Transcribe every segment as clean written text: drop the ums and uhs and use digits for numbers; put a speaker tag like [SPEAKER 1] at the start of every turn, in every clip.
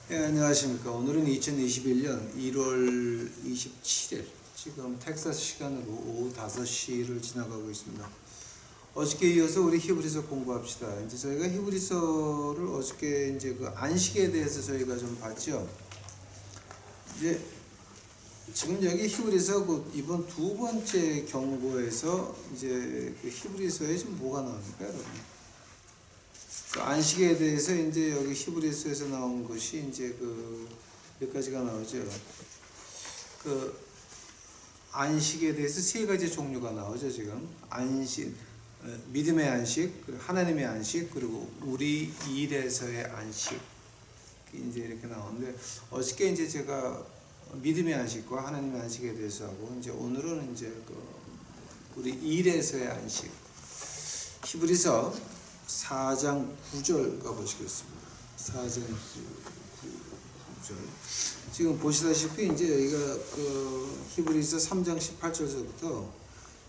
[SPEAKER 1] 네, 안녕하십니까. 오늘은 2021년 1월 27일, 지금 텍사스 시간으로 오후 5시를 지나가고 있습니다. 어저께 이어서 우리 히브리서 공부합시다. 이제 저희가 히브리서를 어저께 이제 그 안식에 대해서 저희가 좀 봤죠. 이제 지금 여기 히브리서 이번 두 번째 경고에서 이제 그 히브리서에 지금 뭐가 나옵니까, 여러분? 그 안식에 대해서 이제 여기 히브리서에서 나온 것이 이제 몇 가지가 나오죠. 그 안식에 대해서 세 가지 종류가 나오죠. 지금 안식, 믿음의 안식, 하나님의 안식, 그리고 우리 일에서의 안식, 이제 이렇게 나오는데, 어저께 이제 제가 믿음의 안식과 하나님의 안식에 대해서 하고, 이제 오늘은 이제 우리 일에서의 안식, 히브리서 4장 9절 가보시겠습니다. 4장 9절. 지금 보시다시피 이제 여기가 히브리서 3장 18절부터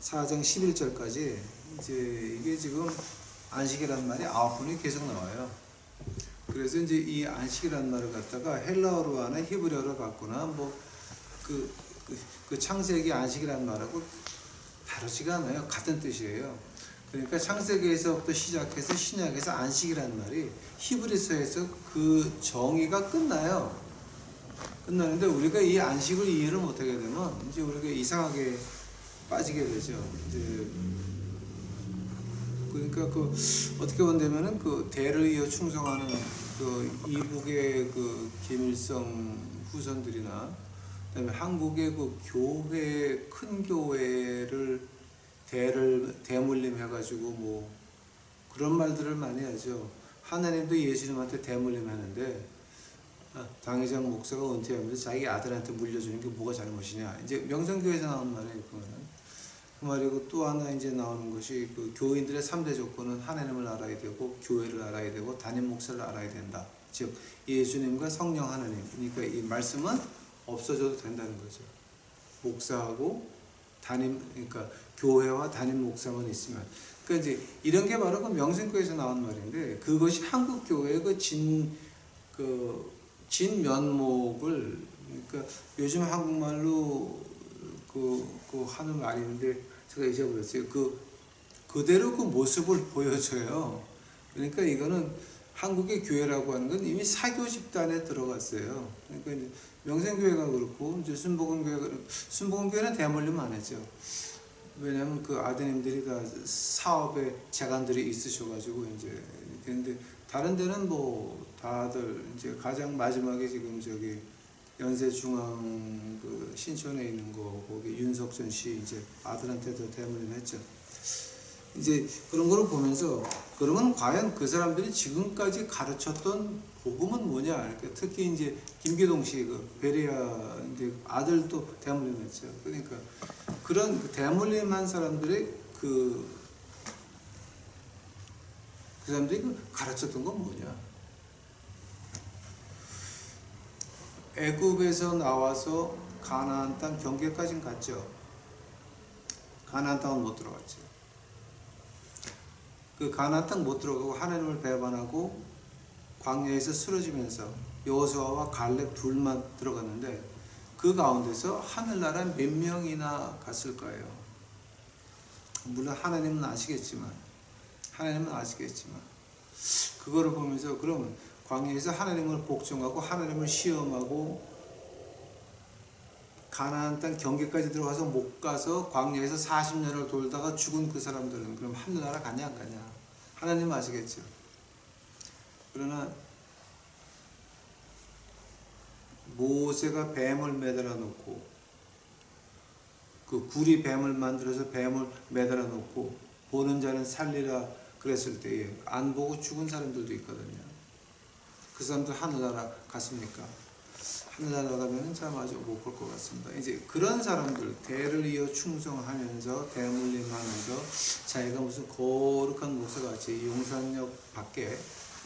[SPEAKER 1] 4장 11절까지 이제 이게 지금 안식이라는 말이 9번이 계속 나와요. 그래서 이제 이 안식이라는 말을 갖다가 헬라어로 하나 히브리어로 갖거나 그 창세기 안식이라는 말하고 다르지가 않아요. 같은 뜻이에요. 그러니까 창세기에서부터 시작해서 신약에서 안식이라는 말이 히브리서에서 그 정의가 끝나요. 끝나는데 우리가 이 안식을 이해를 못하게 되면 이제 우리가 이상하게 빠지게 되죠. 이제 그러니까 어떻게 본다면은 대를 이어 충성하는 이북의 김일성 후손들이나 그다음에 한국의 교회, 큰 교회를 대물림해가지고 뭐 그런 말들을 많이 하죠. 하나님도 예수님한테 대물림하는데 당회장 목사가 은퇴하면서 자기 아들한테 물려주는 게 뭐가 잘못이냐. 이제 명성교회에서 나온 말이에요. 그 말이고, 또 하나 이제 나오는 것이 교인들의 3대 조건은 하나님을 알아야 되고, 교회를 알아야 되고, 담임 목사를 알아야 된다. 즉 예수님과 성령 하나님. 그러니까 이 말씀은 없어져도 된다는 거죠. 목사하고 그러니까 교회와 담임 목사만 있으면. 그러니까 이제 이런 게 바로 명성교회에서 나온 말인데, 그것이 한국 교회의 진면목을, 그러니까 요즘 한국말로 하는 말인데 제가 잊어버렸어요. 그대로 모습을 보여줘요. 그러니까 이거는 한국의 교회라고 하는 건 이미 사교 집단에 들어갔어요. 그러니까 이제 명생교회가 그렇고, 이제 순복음교회는 대물림 안 했죠. 왜냐하면 아드님들이 다 사업에 재간들이 있으셔가지고 이제. 근데 다른 데는 뭐 다들 이제 가장 마지막에 지금 연세중앙 신촌에 있는 거기 윤석준 씨 이제 아들한테도 대물림 했죠. 이제 그런 거를 보면서, 그러면 과연 그 사람들이 지금까지 가르쳤던 복음은 뭐냐? 그러니까 특히 이제 김기동 씨 베리아 이제 아들도 대물림했죠. 그러니까 그런 대물림한 사람들의 그 사람들이 가르쳤던 건 뭐냐? 애굽에서 나와서 가나안 땅 경계까지는 갔죠. 가나안 땅은 못 들어갔죠. 가나안 땅 못 들어가고 하나님을 배반하고 광야에서 쓰러지면서 여호수아와 갈렙 둘만 들어갔는데, 그 가운데서 하늘나라 몇 명이나 갔을 거예요. 물론 하나님은 아시겠지만 그거를 보면서, 그러면 광야에서 하나님을 복종하고 하나님을 시험하고 가나안 땅 경계까지 들어가서 못 가서 광야에서 40년을 돌다가 죽은 그 사람들은 그럼 하늘나라 가냐 안 가냐? 하나님 아시겠죠. 그러나 모세가 뱀을 매달아 놓고, 구리 뱀을 만들어서 뱀을 매달아 놓고 보는 자는 살리라 그랬을 때에 안 보고 죽은 사람들도 있거든요. 그 사람들 하늘나라 갔습니까? 하늘나라 가면은 참 아주 못 볼 것 같습니다. 이제 그런 사람들, 대를 이어 충성하면서 대물림하면서 자기가 무슨 거룩한 목사같이 용산역 밖에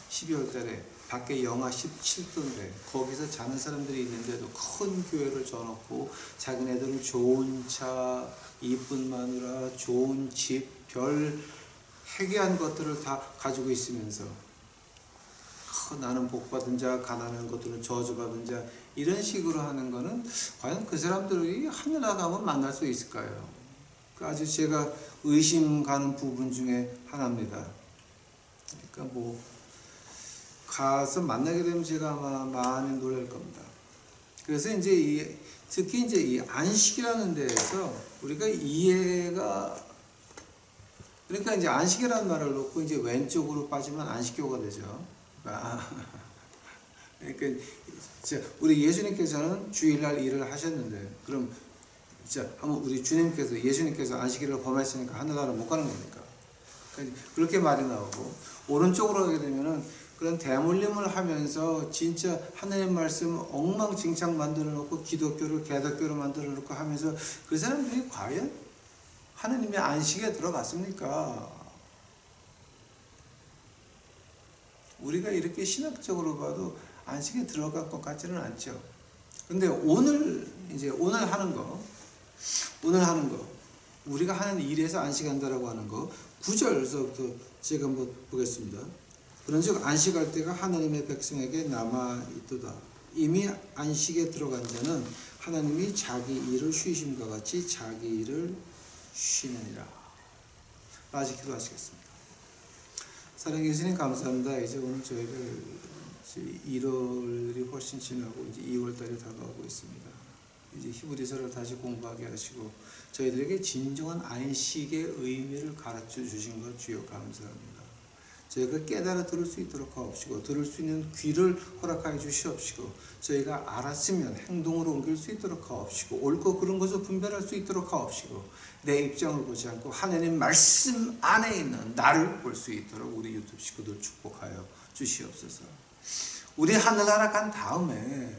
[SPEAKER 1] 12월 달에 밖에 영하 17도인데 거기서 자는 사람들이 있는데도 큰 교회를 져놓고 자기네들은 좋은 차, 이쁜 마누라, 좋은 집, 별, 희귀한 것들을 다 가지고 있으면서 나는 복받은 자, 가난한 것들은 저주받은 자, 이런 식으로 하는 거는 과연 그 사람들이 하늘나라 가면 만날 수 있을까요? 아주 제가 의심 가는 부분 중에 하나입니다. 그러니까 뭐 가서 만나게 되면 제가 아마 많이 놀랄 겁니다. 그래서 이제 특히 이제 이 안식이라는 데에서 우리가 이해가, 그러니까 이제 안식이라는 말을 놓고 이제 왼쪽으로 빠지면 안식교가 되죠. 그러니까 우리 예수님께서는 주일날 일을 하셨는데, 그럼 한번 우리 주님께서, 예수님께서 안식일을 범했으니까 하늘나라 못 가는 겁니까? 그러니까 그렇게 말이 나오고, 오른쪽으로 가게 되면은 그런 대물림을 하면서 진짜 하나님 말씀 엉망진창 만들어 놓고 기독교를 개독교로 만들어 놓고 하면서 그 사람들이 과연 하나님의 안식에 들어갔습니까? 우리가 이렇게 신학적으로 봐도 안식에 들어갈 것 같지는 않죠. 근데 오늘 하는 거, 우리가 하는 일에서 안식한다라고 하는 거, 9절서부터 제가 한번 보겠습니다. 그런즉 안식할 때가 하나님의 백성에게 남아 있도다. 이미 안식에 들어간 자는 하나님이 자기 일을 쉬심과 같이 자기 일을 쉬느니라. 아직 기도하시겠습니다. 사랑해 예수님 감사합니다. 이제 오늘 저희들 1월이 훨씬 지나고 이제 2월달이 다가오고 있습니다. 이제 히브리서를 다시 공부하게 하시고 저희들에게 진정한 안식의 의미를 가르쳐 주신 것 주여 감사합니다. 저희가 깨달아 들을 수 있도록 하옵시고, 들을 수 있는 귀를 허락하여 주시옵시고, 저희가 알았으면 행동으로 옮길 수 있도록 하옵시고, 옳고 그른 것을 분별할 수 있도록 하옵시고, 내 입장을 보지 않고 하나님 말씀 안에 있는 나를 볼 수 있도록 우리 유튜브 식구들 축복하여 주시옵소서. 우리 하늘나라 간 다음에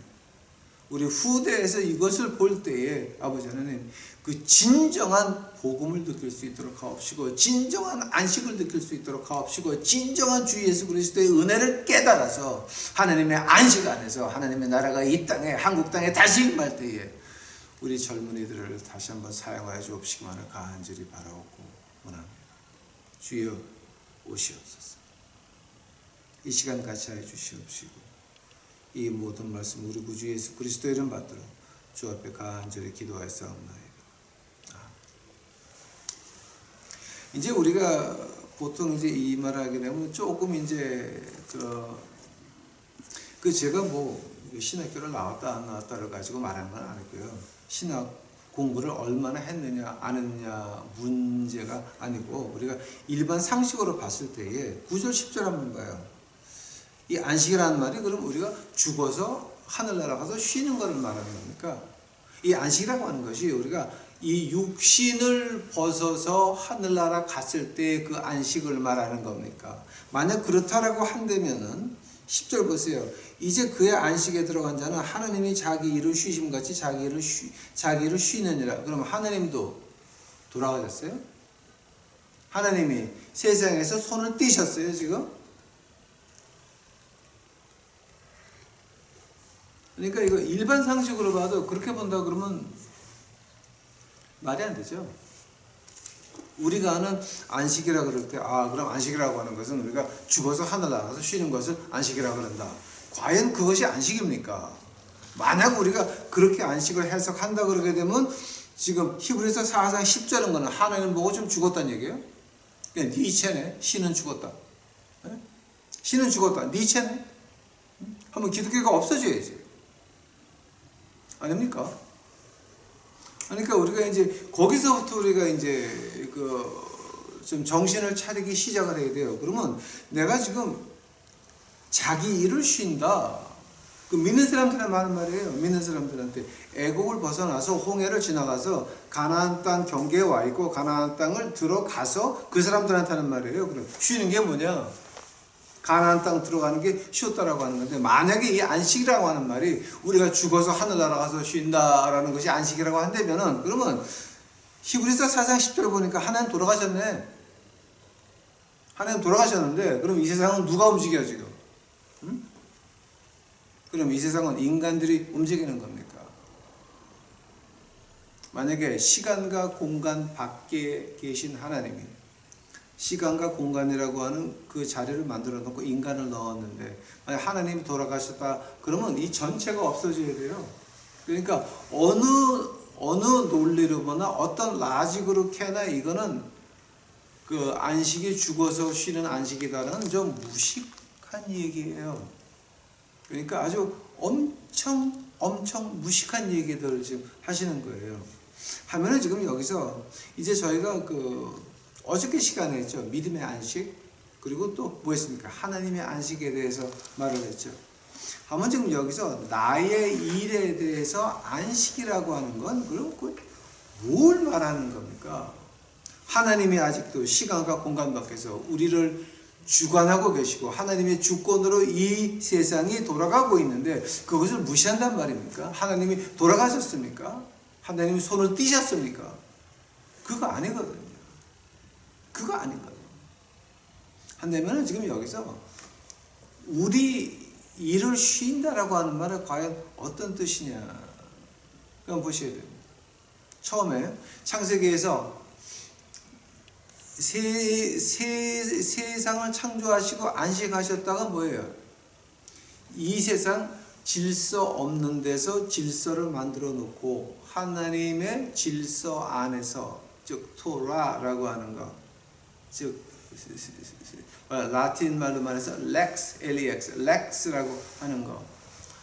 [SPEAKER 1] 우리 후대에서 이것을 볼 때에 아버지 하나님, 그 진정한 복음을 느낄 수 있도록 하옵시고, 진정한 안식을 느낄 수 있도록 하옵시고, 진정한 주 예수 그리스도의 은혜를 깨달아서 하나님의 안식 안에서 하나님의 나라가 이 땅에, 한국 땅에 다시 임할 때에 우리 젊은이들을 다시 한번 사용하여 주옵시기만을 간절히 바라옵고 원합니다. 주여 오시옵소서. 이 시간 같이 하여 주시옵시고, 이 모든 말씀 우리 구주 예수 그리스도의 이름 받들어 주 앞에 간절히 기도하였사옵나이다. 이제 우리가 보통 이제 이 말을 하게 되면 조금 이제 제가 뭐 신학교를 나왔다 안 나왔다를 가지고 말하는 건 아니고요. 신학 공부를 얼마나 했느냐 안 했느냐 문제가 아니고, 우리가 일반 상식으로 봤을 때에 9절 10절 한번 봐요. 이 안식이라는 말이 그럼 우리가 죽어서 하늘나라 가서 쉬는 것을 말하는 겁니까? 이 안식이라고 하는 것이 우리가 이 육신을 벗어서 하늘나라 갔을 때 그 안식을 말하는 겁니까? 만약 그렇다라고 한다면은 10절 보세요. 이제 그의 안식에 들어간 자는 하나님이 자기 일을 쉬심같이 자기 일을 쉬느니라. 그럼 하나님도 돌아가셨어요? 하나님이 세상에서 손을 떼셨어요 지금? 그러니까 이거 일반 상식으로 봐도 그렇게 본다 그러면 말이 안 되죠. 우리가 하는 안식이라 그럴 때, 그럼 안식이라고 하는 것은 우리가 죽어서 하늘 나가서 쉬는 것을 안식이라 그런다. 과연 그것이 안식입니까? 만약 우리가 그렇게 안식을 해석한다 그러게 되면 지금 히브리서 4장 10절은 거는 하나님 보고 좀 죽었다는 얘기예요. 그냥 니체네. 신은 죽었다. 신은 죽었다. 니체네. 한번 기독교가 없어져야지. 아닙니까? 그러니까 우리가 이제 거기서부터 우리가 이제 좀 정신을 차리기 시작을 해야 돼요. 그러면 내가 지금 자기 일을 쉰다. 그 믿는 사람들한테 하는 말이에요. 믿는 사람들한테 애국을 벗어나서 홍해를 지나가서 가나안 땅 경계에 와 있고 가나안 땅을 들어가서 그 사람들한테 하는 말이에요. 그럼 쉬는 게 뭐냐? 가나안 땅 들어가는 게 쉬었다라고 하는 건데, 만약에 이 안식이라고 하는 말이 우리가 죽어서 하늘나라 가서 쉰다라는 것이 안식이라고 한다면은, 그러면 히브리서 4장 10절 보니까 하나님 돌아가셨네. 하나님 돌아가셨는데 그럼 이 세상은 누가 움직여 지금? 응? 그럼 이 세상은 인간들이 움직이는 겁니까? 만약에 시간과 공간 밖에 계신 하나님이 시간과 공간이라고 하는 그 자리를 만들어 놓고 인간을 넣었는데 만약 하나님이 돌아가셨다 그러면 이 전체가 없어져야 돼요. 그러니까 어느 논리로 보나 어떤 라직으로 캐나 이거는 그 안식이 죽어서 쉬는 안식이다라는 좀 무식한 얘기예요. 그러니까 아주 엄청 무식한 얘기들을 지금 하시는 거예요. 하면은 지금 여기서 이제 저희가 어저께 시간에 했죠. 믿음의 안식, 그리고 또 뭐 했습니까? 하나님의 안식에 대해서 말을 했죠. 하면 지금 여기서 나의 일에 대해서 안식이라고 하는 건 그럼 뭘 말하는 겁니까? 하나님이 아직도 시간과 공간 밖에서 우리를 주관하고 계시고 하나님의 주권으로 이 세상이 돌아가고 있는데 그것을 무시한단 말입니까? 하나님이 돌아가셨습니까? 하나님이 손을 띄셨습니까? 그거 아니거든요. 그거 아니거든요. 한다면 지금 여기서 우리 일을 쉰다라고 하는 말은 과연 어떤 뜻이냐? 그럼 보셔야 됩니다. 처음에 창세기에서 세상을 창조하시고 안식하셨다가 뭐예요? 이 세상 질서 없는 데서 질서를 만들어 놓고 하나님의 질서 안에서, 즉 토라라고 하는 거, 즉 라틴 말로 말해서 렉스, 렉스라고 하는 거.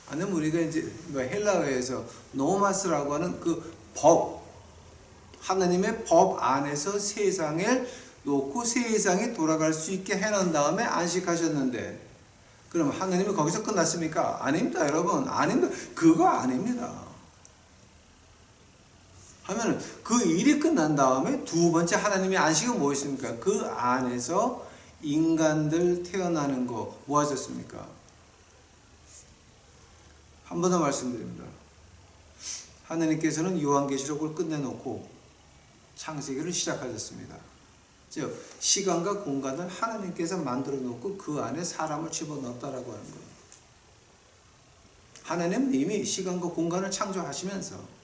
[SPEAKER 1] 아니면 우리가 이제 헬라어에서 노마스라고 하는 그 법, 하나님의 법 안에서 세상을 놓고 세상이 돌아갈 수 있게 해놓은 다음에 안식하셨는데, 그럼 하나님이 거기서 끝났습니까? 아닙니다, 여러분. 아닙니다. 그거 아닙니다. 하면은 그 일이 끝난 다음에 두 번째 하나님의 안식은 무엇입니까? 그 안에서 인간들 태어나는 거 뭐 하셨습니까? 한 번 더 말씀드립니다. 하나님께서는 요한계시록을 끝내놓고 창세기를 시작하셨습니다. 즉 시간과 공간을 하나님께서 만들어 놓고 그 안에 사람을 집어넣었다라고 하는 거예요. 하나님은 이미 시간과 공간을 창조하시면서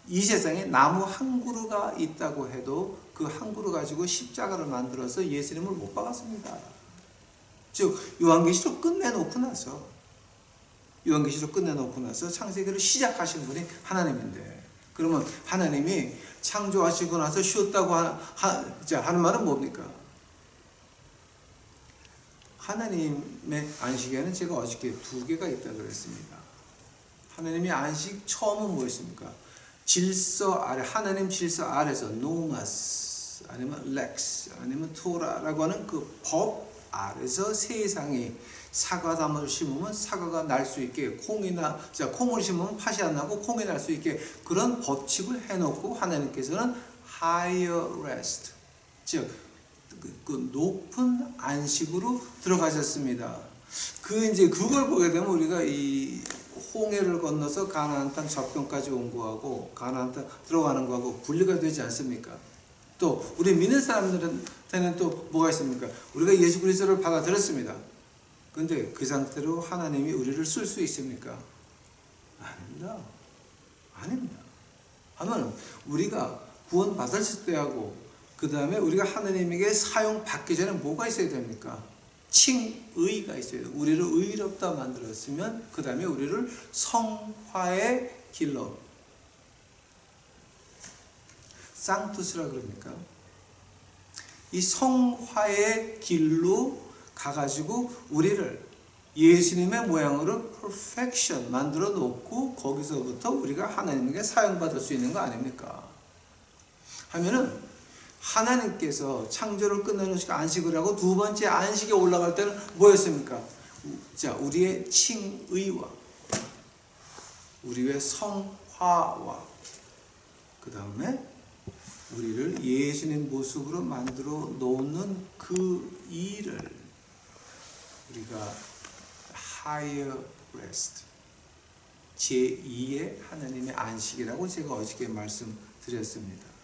[SPEAKER 1] 이 세상에 나무 한 그루가 있다고 해도 그 한 그루 가지고 십자가를 만들어서 예수님을 못 박았습니다. 즉 요한계시록 끝내놓고 나서 창세기를 시작하신 분이 하나님인데, 그러면 하나님이 창조하시고 나서 쉬었다고 하는 말은 뭡니까? 하나님의 안식에는 제가 어저께 두 개가 있다고 그랬습니다. 하나님의 안식 처음은 무엇입니까? 질서 아래, 하나님 질서 아래서 노마스 아니면 렉스 아니면 토라라고 하는 그 법 아래서 세상이 사과나무를 심으면 사과가 날 수 있게, 콩을 심으면 팥이 안 나고 콩이 날 수 있게 그런 법칙을 해놓고 하나님께서는 higher rest, 즉 그 높은 안식으로 들어가셨습니다. 이제 그걸 보게 되면 우리가 이 홍해를 건너서 가나안 땅 접경까지 온 거하고 가나안 땅 들어가는 거하고 분리가 되지 않습니까? 또 우리 믿는 사람들한테는 또 뭐가 있습니까? 우리가 예수 그리스도를 받아들였습니다. 근데 그 상태로 하나님이 우리를 쓸 수 있습니까? 아닙니다. 하면 우리가 구원 받았을 때하고 그 다음에 우리가 하나님에게 사용받기 전에 뭐가 있어야 됩니까? 칭의가 있어야 돼요. 우리를 의롭다 만들었으면 그 다음에 우리를 성화의 길로, 상투스라 그럽니까? 이 성화의 길로 가가지고 우리를 예수님의 모양으로 perfection 만들어 놓고 거기서부터 우리가 하나님에게 사용받을 수 있는 거 아닙니까? 하면은 하나님께서 창조를 끝내놓으시고 안식을 하고 두 번째 안식에 올라갈 때는 뭐였습니까? 자, 우리의 칭의와 우리의 성화와 그 다음에 우리를 예수님 모습으로 만들어 놓는 그 일을 우리가 higher rest, 제2의 하나님의 안식이라고 제가 어저께 말씀드렸습니다.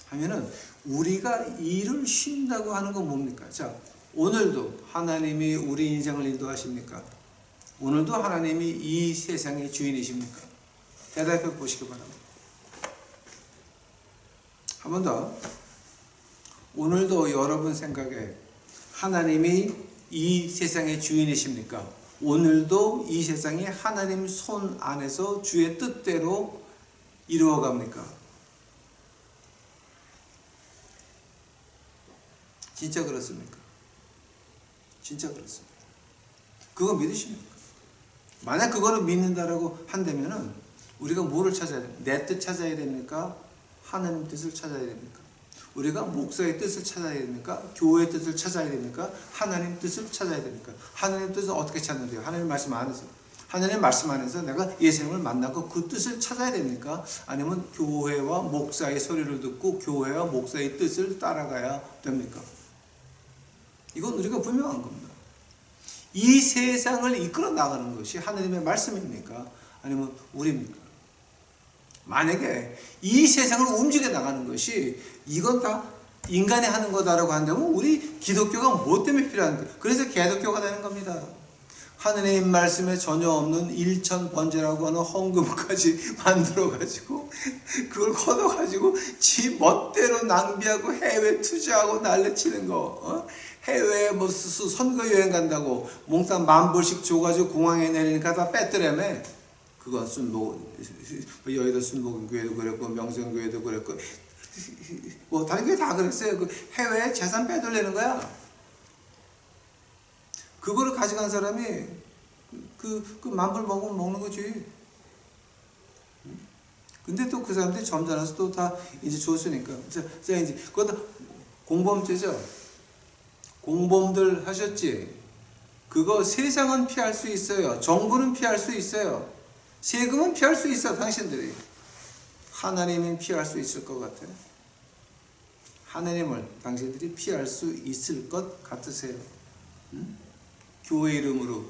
[SPEAKER 1] 하면은 우리가 일을 쉰다고 하는 건 뭡니까? 자, 오늘도 하나님이 우리 인생을 인도하십니까? 오늘도 하나님이 이 세상의 주인이십니까? 대답해 보시기 바랍니다. 한 번 더. 오늘도 여러분 생각에 하나님이 이 세상의 주인이십니까? 오늘도 이 세상이 하나님 손 안에서 주의 뜻대로 이루어갑니까? 진짜 그렇습니까? 진짜 그렇습니다. 그거 믿으십니까? 만약 그거를 믿는다라고 한다면은 우리가 뭐를 찾아야 됩니까? 내 뜻 찾아야 됩니까? 하나님 뜻을 찾아야 됩니까? 우리가 목사의 뜻을 찾아야 됩니까? 교회의 뜻을 찾아야 됩니까? 하나님 뜻을 찾아야 됩니까? 하나님 뜻을 어떻게 찾는데요? 하나님 말씀 안에서. 하나님 말씀 안에서 내가 예수님을 만나고 그 뜻을 찾아야 됩니까? 아니면 교회와 목사의 소리를 듣고 교회와 목사의 뜻을 따라가야 됩니까? 이건 우리가 분명한 겁니다. 이 세상을 이끌어 나가는 것이 하나님의 말씀입니까? 아니면 우리입니까? 만약에 이 세상을 움직여 나가는 것이 이건 다 인간이 하는 거다라고 한다면 우리 기독교가 뭐 때문에 필요한데? 그래서 개독교가 되는 겁니다. 하느님 말씀에 전혀 없는 일천번제라고 하는 헌금까지 만들어가지고 그걸 걷어가지고 지 멋대로 낭비하고 해외 투자하고 난리치는 거. 해외에 뭐 선거 여행 간다고 몽땅 10,000불씩 줘가지고 공항에 내리니까 다 뺐더라며. 그건 여의도 순복음교회도 그랬고 명성교회도 그랬고 뭐 다른 교회 다 그랬어요. 그 해외에 재산 빼돌리는 거야. 그거를 가져간 사람이 그 10,000불 먹으면 먹는 거지. 근데 또 그 사람들이 점잖아서 또 다 이제 줬으니까. 자 이제 그것도 공범죄죠. 공범들 하셨지. 그거 세상은 피할 수 있어요. 정부는 피할 수 있어요. 세금은 피할 수 있어. 당신들이. 하나님은 피할 수 있을 것 같아요. 하나님을 당신들이 피할 수 있을 것 같으세요. 응? 교회 이름으로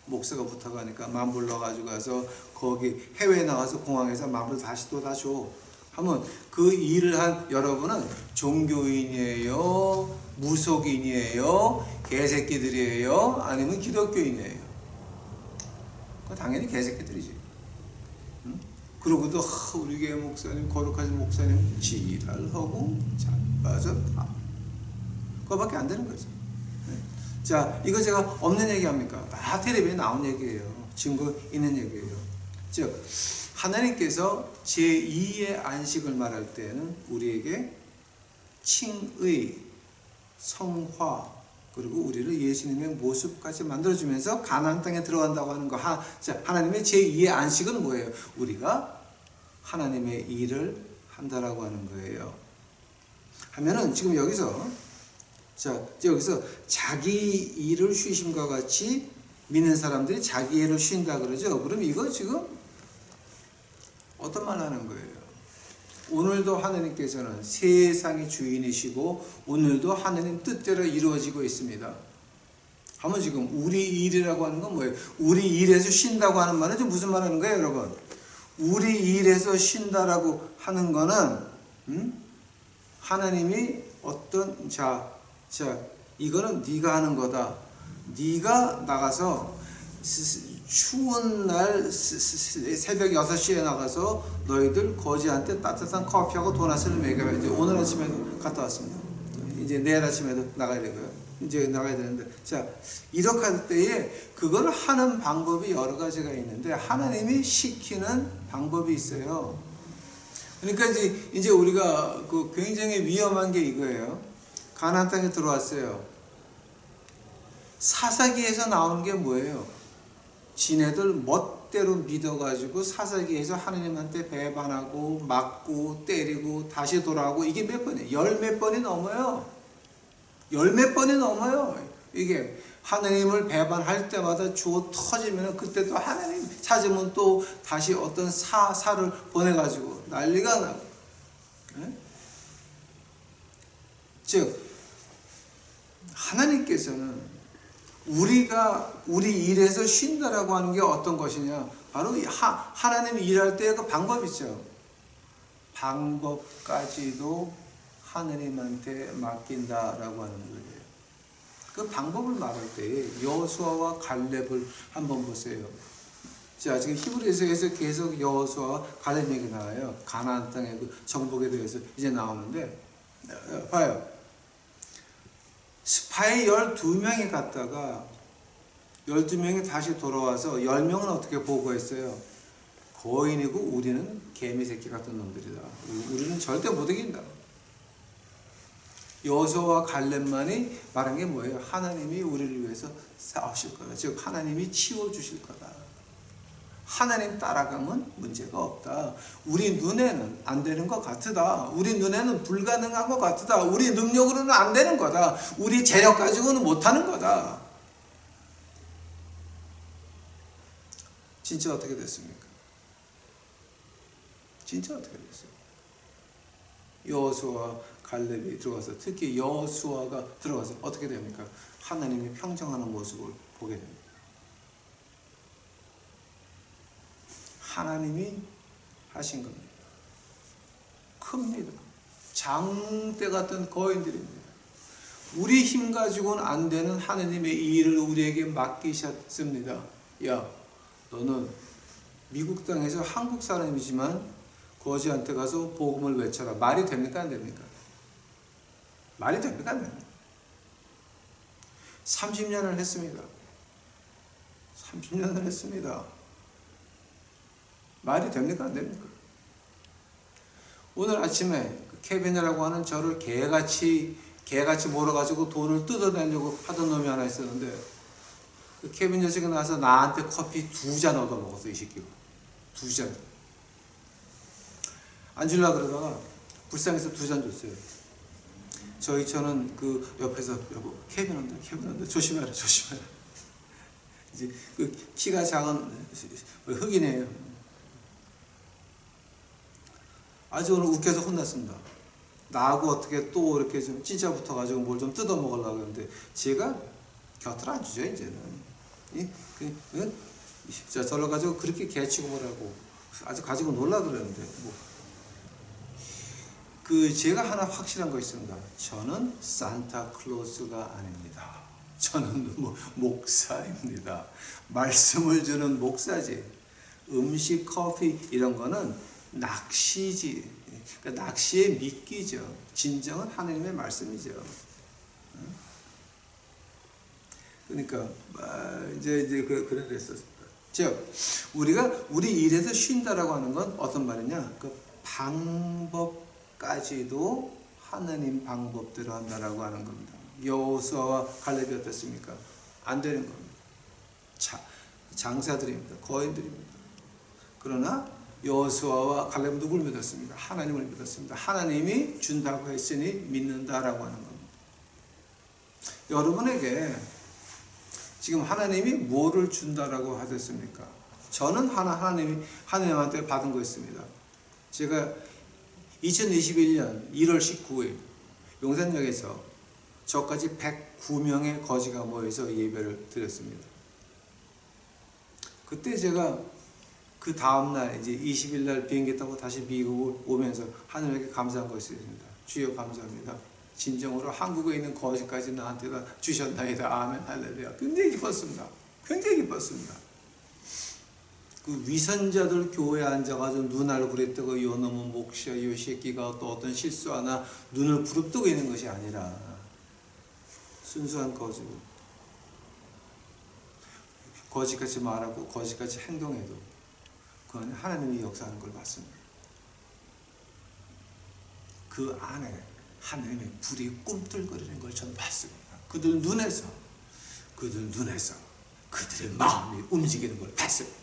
[SPEAKER 1] 목사가 부탁하니까 10,000불 넣어가지고 가서 거기 해외에 나가서 공항에서 10,000불 다시 또 다 줘. 하면 그 일을 한 여러분은 종교인이에요? 무속인이에요? 개새끼들이에요? 아니면 기독교인이에요? 당연히 개새끼들이지. 응? 그러고도 우리 교회 목사님, 거룩하신 목사님 지랄하고 자빠졌다. 그거밖에 안 되는 거죠. 자, 이거 제가 없는 얘기합니까? 다 텔레비에 나온 얘기예요. 증거 있는 얘기예요. 즉, 하나님께서 제2의 안식을 말할 때는 우리에게 칭의, 성화, 그리고 우리를 예수님의 모습까지 만들어주면서 가나안 땅에 들어간다고 하는 거. 자, 하나님의 제2의 안식은 뭐예요? 우리가 하나님의 일을 한다라고 하는 거예요. 하면은 지금 여기서 자기 일을 쉬심과 같이 믿는 사람들이 자기 일을 쉰다 그러죠. 그럼 이거 지금 어떤 말 하는 거예요? 오늘도 하나님께서는 세상의 주인이시고 오늘도 하나님 뜻대로 이루어지고 있습니다. 하면 지금 우리 일이라고 하는 건 뭐예요? 우리 일에서 쉰다고 하는 말은 지금 무슨 말 하는 거예요, 여러분? 우리 일에서 쉰다라고 하는 거는 하나님이 어떤 이거는 네가 하는 거다. 네가 나가서 추운 날 새벽 6시에 나가서 너희들 거지한테 따뜻한 커피하고 도넛을 먹여야 이제 오늘 아침에도 갔다 왔습니다. 이제 내일 아침에도 나가야 되고요. 이제 나가야 되는데, 자, 이렇게 할 때에 그걸 하는 방법이 여러 가지가 있는데 하나님이 시키는 방법이 있어요. 그러니까 이제 우리가 그 굉장히 위험한 게 이거예요. 가나안 땅에 들어왔어요. 사사기에서 나오는 게 뭐예요? 지네들 멋대로 믿어가지고 사사기에서 하나님한테 배반하고 맞고 때리고 다시 돌아오고 이게 몇 번이에요? 열 몇 번이 넘어요. 열 몇 번이 넘어요. 이게 하나님을 배반할 때마다 주어 터지면 그때 또 하나님 찾으면 또 다시 어떤 사사를 보내가지고 난리가 나고. 네? 즉 하나님께서는 우리가 우리 일에서 쉰다라고 하는 게 어떤 것이냐? 바로 하나님이 일할 때의 그 방법 있죠. 방법까지도 하나님한테 맡긴다라고 하는 거예요. 그 방법을 말할 때 여호수아와 갈렙을 한번 보세요. 자, 지금 히브리서에서 계속 여호수아와 갈렙 얘기 나와요. 가나안 땅의 그 정복에 대해서 이제 나오는데 봐요. 스파이 12명이 갔다가 12명이 다시 돌아와서 10명은 어떻게 보고했어요? 거인이고 우리는 개미 새끼 같은 놈들이다. 우리는 절대 못 이긴다. 여호수아와 갈렙만이 말한 게 뭐예요? 하나님이 우리를 위해서 싸우실 거다. 즉 하나님이 치워주실 거다. 하나님 따라가면 문제가 없다. 우리 눈에는 안 되는 것 같으다. 우리 눈에는 불가능한 것 같으다. 우리 능력으로는 안 되는 거다. 우리 재력 가지고는 못하는 거다. 진짜 어떻게 됐습니까? 진짜 어떻게 됐어요? 여호수아와 갈렙이 들어가서, 특히 여호수아가 들어가서 어떻게 됩니까? 하나님이 평정하는 모습을 보게 됩니다. 하나님이 하신 겁니다. 큽니다. 장대 같은 거인들입니다. 우리 힘 가지고는 안 되는 하나님의 이 일을 우리에게 맡기셨습니다. 야, 너는 미국 땅에서 한국 사람이지만 거지한테 가서 복음을 외쳐라. 말이 됩니까? 안 됩니까? 말이 됩니까? 안 됩니까? 30년을 했습니다. 30년을 했습니다. 말이 됩니까? 안 됩니까? 오늘 아침에 케빈이라고 하는 저를 개같이 몰아가지고 돈을 뜯어내려고 하던 놈이 하나 있었는데, 그 케빈 녀석이 나와서 나한테 커피 2잔 얻어먹었어. 이 새끼가 2잔 안 주려고 그러다가 불쌍해서 2잔 줬어요. 저는 그 옆에서, 여보, 케빈 온다, 조심해라. 이제 그 키가 작은 흑인이에요. 아주 오늘 웃겨서 혼났습니다. 나하고 어떻게 또 이렇게 좀 찢어 붙어가지고 뭘 좀 뜯어 먹으려고 하는데, 제가 곁을 안 주죠, 이제는. 자, 저를 가지고 그렇게 개치고 뭐라고 아주 가지고 놀라 그러는데, 제가 하나 확실한 거 있습니다. 저는 산타클로스가 아닙니다. 저는 목사입니다. 말씀을 주는 목사지. 음식, 커피 이런 거는 낚시지. 그러니까 낚시의 미끼죠. 진정은 하나님의 말씀이죠. 그러니까 이제 그런 그랬었습니다. 즉 우리가 우리 일에서 쉰다라고 하는 건 어떤 말이냐? 그 방법까지도 하나님 방법대로 한다라고 하는 겁니다. 여호수아와 갈렙이 어땠습니까? 안 되는 겁니다. 장사들입니다. 거인들입니다. 그러나 여호수아와 갈렙은 누굴 믿었습니까? 하나님을 믿었습니다. 하나님이 준다고 했으니 믿는다라고 하는 겁니다. 여러분에게 지금 하나님이 뭐를 준다라고 하셨습니까? 저는 하나님한테 받은 거 있습니다. 제가 2021년 1월 19일 용산역에서 저까지 109명의 거지가 모여서 예배를 드렸습니다. 그때 제가 그 다음날 이제 20일 날 비행기 타고 다시 미국을 오면서 하나님에게 감사한 것이 있습니다. 주여 감사합니다. 진정으로 한국에 있는 거지까지 나한테다 주셨나이다. 아멘 할렐루야. 굉장히 기뻤습니다. 굉장히 기뻤습니다. 그 위선자들 교회에 앉아가지고 눈 얼굴에 뜨고 요 놈은 목시야 요 새끼가 또 어떤 실수 하나 눈을 부릅뜨고 있는 것이 아니라 순수한 거지같이 말하고 거지같이 행동해도 그건 하나님이 역사하는 걸 봤습니다. 그 안에 하나님의 불이 꿈틀거리는 걸 전 봤습니다. 그들 눈에서 그들의 마음이 움직이는 걸 봤습니다.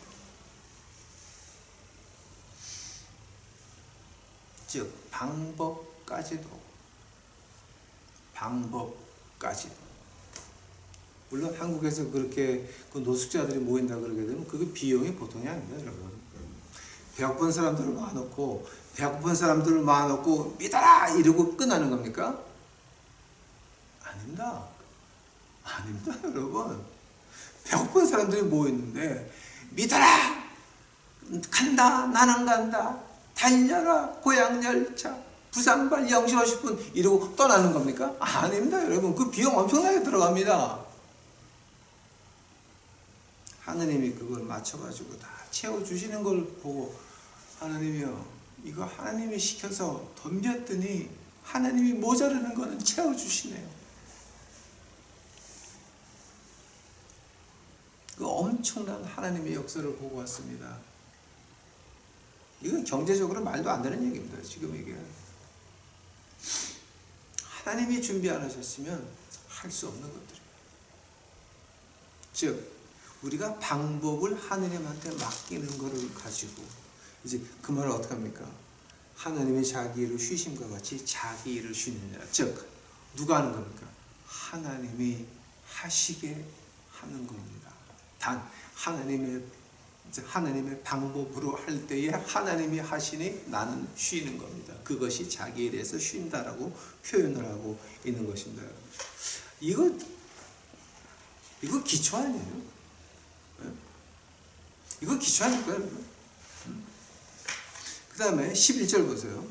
[SPEAKER 1] 즉 방법까지도 물론 한국에서 그렇게 그 노숙자들이 모인다 그러게 되면 그게 비용이 보통이 아닙니다, 여러분. 배고픈 사람들을 모아놓고 믿어라 이러고 끝나는 겁니까? 아닙니다, 여러분. 배고픈 사람들이 모였는데 믿어라, 간다, 나는 간다, 달려라, 고향열차, 부산발 0시 50분 이러고 떠나는 겁니까? 아닙니다, 여러분. 그 비용 엄청나게 들어갑니다. 하나님이 그걸 맞춰가지고 다 채워주시는 걸 보고, 하나님이요, 이거 하나님이 시켜서 덤볐더니 하나님이 모자르는 거는 채워주시네요. 엄청난 하나님의 역사를 보고 왔습니다. 이건 경제적으로 말도 안 되는 얘기입니다. 지금 이게 하나님이 준비 안 하셨으면 할 수 없는 것들이에요. 즉 우리가 방법을 하느님한테 맡기는 것을 가지고 이제 그 말을 어떻게 합니까? 하나님의 자기 일을 쉬심과 같이 자기 일을 쉬느니라. 즉 누가 하는 겁니까? 하나님이 하시게 하는 겁니다. 단 하나님의 방법으로 할 때에 하나님이 하시니 나는 쉬는 겁니다. 그것이 자기 일에서 쉰다라고 표현을 하고 있는 것입니다. 이거 기초 아니에요? 이거 기초 아닐까요? 그 다음에 11절 보세요.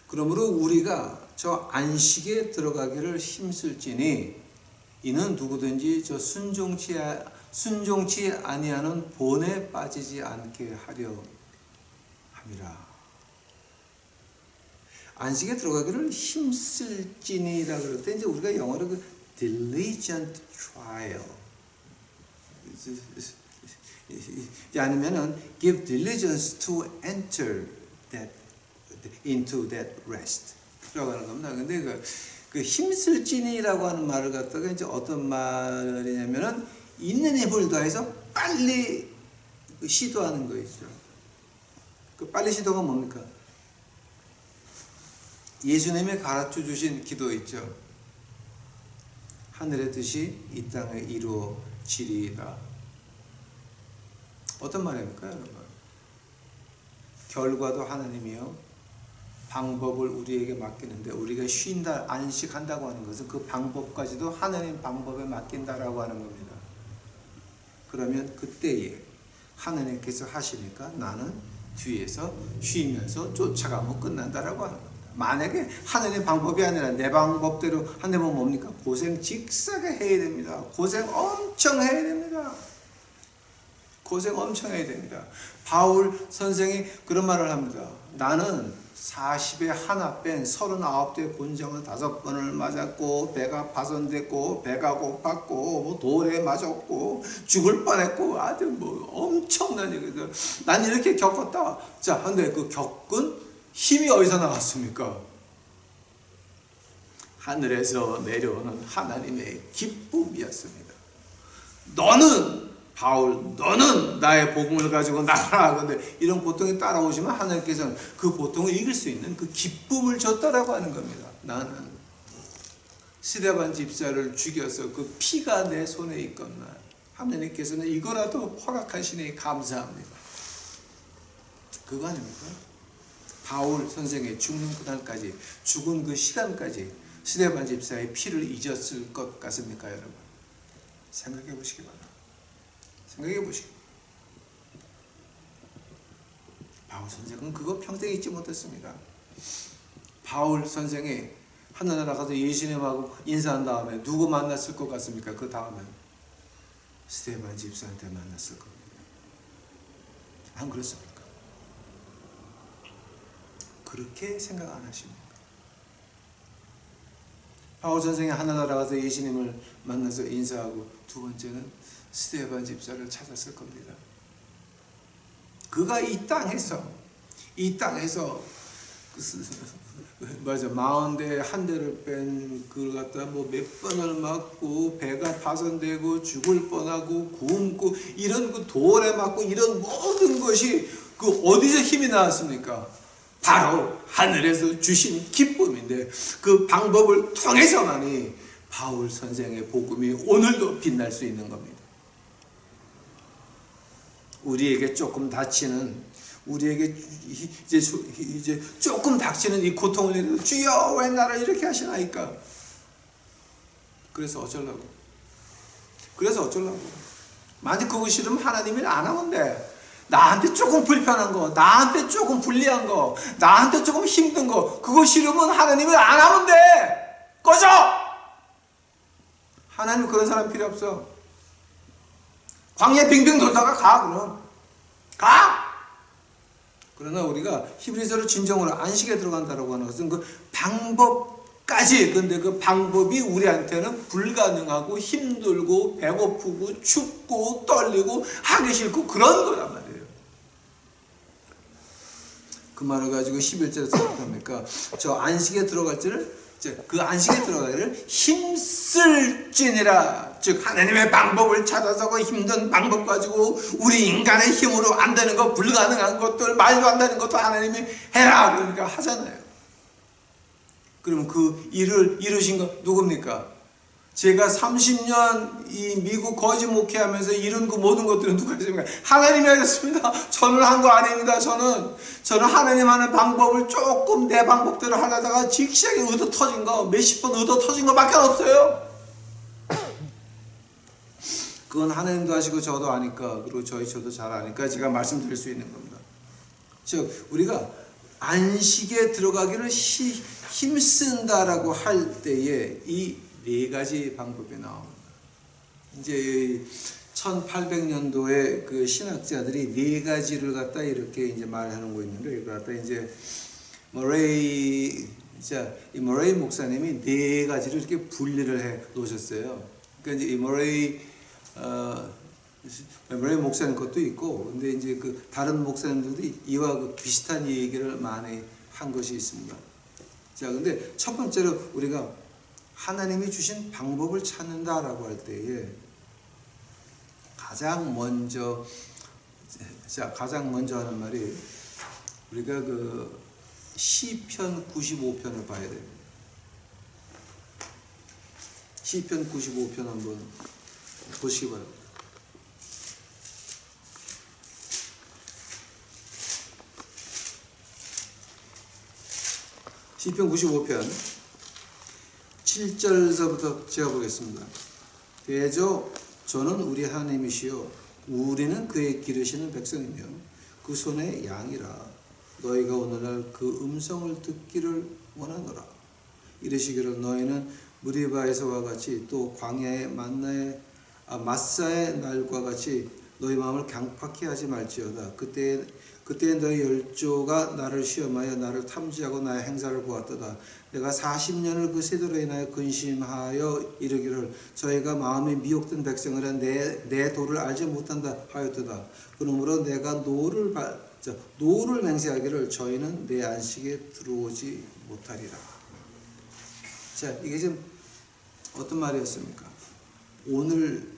[SPEAKER 1] 그러므로 우리가 저 안식에 들어가기를 힘쓸지니 이는 누구든지 저 순종치 아니하는 본에 빠지지 않게 하려 함이라. 안식에 들어가기를 힘쓸지니라 그럴 때 이제 우리가 영어로 그 diligent trial 아니면은 give diligence to enter into that rest 라고 하는 겁니다. 근데 그 힘쓸지니라고 하는 말을 갖다가 이제 어떤 말이냐면은 있는 힘을 다해서 빨리 시도하는 거 있죠. 그 빨리 시도가 뭡니까? 예수님이 가르쳐 주신 기도 있죠. 하늘의 뜻이 이 땅에 이루어지리이다. 어떤 말입니까, 여러분? 결과도 하나님이요. 방법을 우리에게 맡기는데 우리가 쉰다, 안식한다고 하는 것은 그 방법까지도 하나님 방법에 맡긴다라고 하는 겁니다. 그러면 그때에 하나님께서 하시니까 나는 뒤에서 쉬면서 쫓아가면 끝난다라고 하는 겁니다. 만약에 하나님 방법이 아니라 내 방법대로 한다면 뭡니까? 고생 직사게 해야 됩니다. 고생 엄청 해야 됩니다. 고생 엄청 해야 됩니다. 바울 선생이 그런 말을 합니다. 나는 40에 하나 뺀 39대 곤장을 5번을 맞았고 배가 파손됐고 배가 고팠고 뭐 돌에 맞았고 죽을 뻔했고 아주 뭐 엄청난 얘기죠. 난 이렇게 겪었다. 자, 근데 그 겪은 힘이 어디서 나왔습니까? 하늘에서 내려오는 하나님의 기쁨이었습니다. 너는 나의 복음을 가지고 나가라. 근데 이런 고통이 따라오시면 하나님께서는 그 고통을 이길 수 있는 그 기쁨을 줬다라고 하는 겁니다. 나는 스데반 집사를 죽여서 그 피가 내 손에 있건만 하나님께서는 이거라도 허락하시니 감사합니다. 그거 아닙니까? 바울 선생의 죽는 그날까지, 죽은 그 시간까지 스데반 집사의 피를 잊었을 것 같습니까, 여러분? 생각해 보시기 바랍니다. 생각해 보시기. 바울 선생은 그거 평생 잊지 못했습니다. 바울 선생이 하늘나라 가서 예수님하고 인사한 다음에 누구 만났을 것 같습니까? 그 다음에 스데반 집사한테 만났을 겁니다. 안 그렇습니까? 그렇게 생각 안 하십니까? 바울 선생이 하늘나라 가서 예수님을 만나서 인사하고 두 번째는 스데반 집사를 찾았을 겁니다. 그가 이 땅에서 맞아 40대 한 대를 뺀 그걸 갖다 뭐 몇 번을 맞고 배가 파손되고 죽을 뻔하고 굶고 이런 그 돌에 맞고 이런 모든 것이 그 어디서 힘이 나왔습니까? 바로 하늘에서 주신 기쁨인데 그 방법을 통해서만이 바울 선생의 복음이 오늘도 빛날 수 있는 겁니다. 우리에게 조금 닥치는 우리에게 이제 조금 닥치는 이 고통을 내도 주여 왜 나를 이렇게 하시나이까? 그래서 어쩌려고? 만약 그거 싫으면 하나님이 안 하면 돼. 나한테 조금 불편한 거, 나한테 조금 불리한 거, 나한테 조금 힘든 거, 그거 싫으면 하나님이 안 하면 돼. 꺼져! 하나님 그런 사람 필요 없어. 광야 빙빙 돌다가 가, 그럼. 가! 그러나 우리가 히브리서를 진정으로 안식에 들어간다고 하는 것은 그 방법 근데 그 방법이 우리한테는 불가능하고 힘들고 배고프고 춥고 떨리고 하기 싫고 그런 거란 말이에요. 그 말을 가지고 11절에서 어떻게 합니까? 저 안식에 들어갈 줄을, 그 안식에 들어가기를 힘쓸지니라. 즉 하나님의 방법을 찾아서 그 힘든 방법 가지고 우리 인간의 힘으로 안 되는 거, 불가능한 것들, 말도 안 되는 것도 하나님이 해라 그러니까 하잖아요. 그러면 그 일을 이루신 건 누굽니까? 제가 30년 이 미국 거지 목회하면서 이룬 그 모든 것들은 누가 했습니까? 하나님이 하셨습니다. 저는 한 거 아닙니다. 저는 하나님 하는 방법을 조금 내 방법대로 하려다가 직시하게 얻어 터진 거, 몇십 번 얻어 터진 거밖에 없어요. 그건 하나님도 하시고 저도 아니까, 그리고 저도 잘 아니까 제가 말씀드릴 수 있는 겁니다. 즉 우리가 안식에 들어가기를 힘쓴다라고 할 때에 이 네 가지 방법이 나옵니다. 이제 1800년도에 그 신학자들이 네 가지를 갖다 이렇게 이제 말하는 거 있는데, 이거 갖다 이제 이 머레이 목사님이 네 가지를 이렇게 분리를 해 놓으셨어요. 그러니까 이제 이 머레이 목사님 것도 있고, 근데 이제 그 다른 목사님들도 이와 그 비슷한 얘기를 많이 한 것이 있습니다. 자, 근데 첫 번째로 우리가 하나님이 주신 방법을 찾는다라고 할 때에 가장 먼저 하는 말이, 우리가 그 시편 95편을 봐야 됩니다. 시편 95편 한번 보시기 바랍니다. 시편 95편 7절서부터 제가 보겠습니다. 대저 저는 우리 하나님이시여 우리는 그의 기르시는 백성이며 그 손의 양이라. 너희가 오늘날 그 음성을 듣기를 원하노라. 이르시기를 너희는 무리바에서와 같이 또 광야의 마사의 날과 같이 너희 마음을 강팍히 하지 말지어다. 그때 너희 열조가 나를 시험하여 나를 탐지하고 나의 행사를 보았도다. 내가 40년을 그 세대로 인하여 근심하여 이르기를 저희가 마음이 미혹된 백성이라 내 도를 알지 못한다 하였도다. 그러므로 내가 노를 맹세하기를 저희는 내 안식에 들어오지 못하리라. 자, 이게 지금 어떤 말이었습니까? 오늘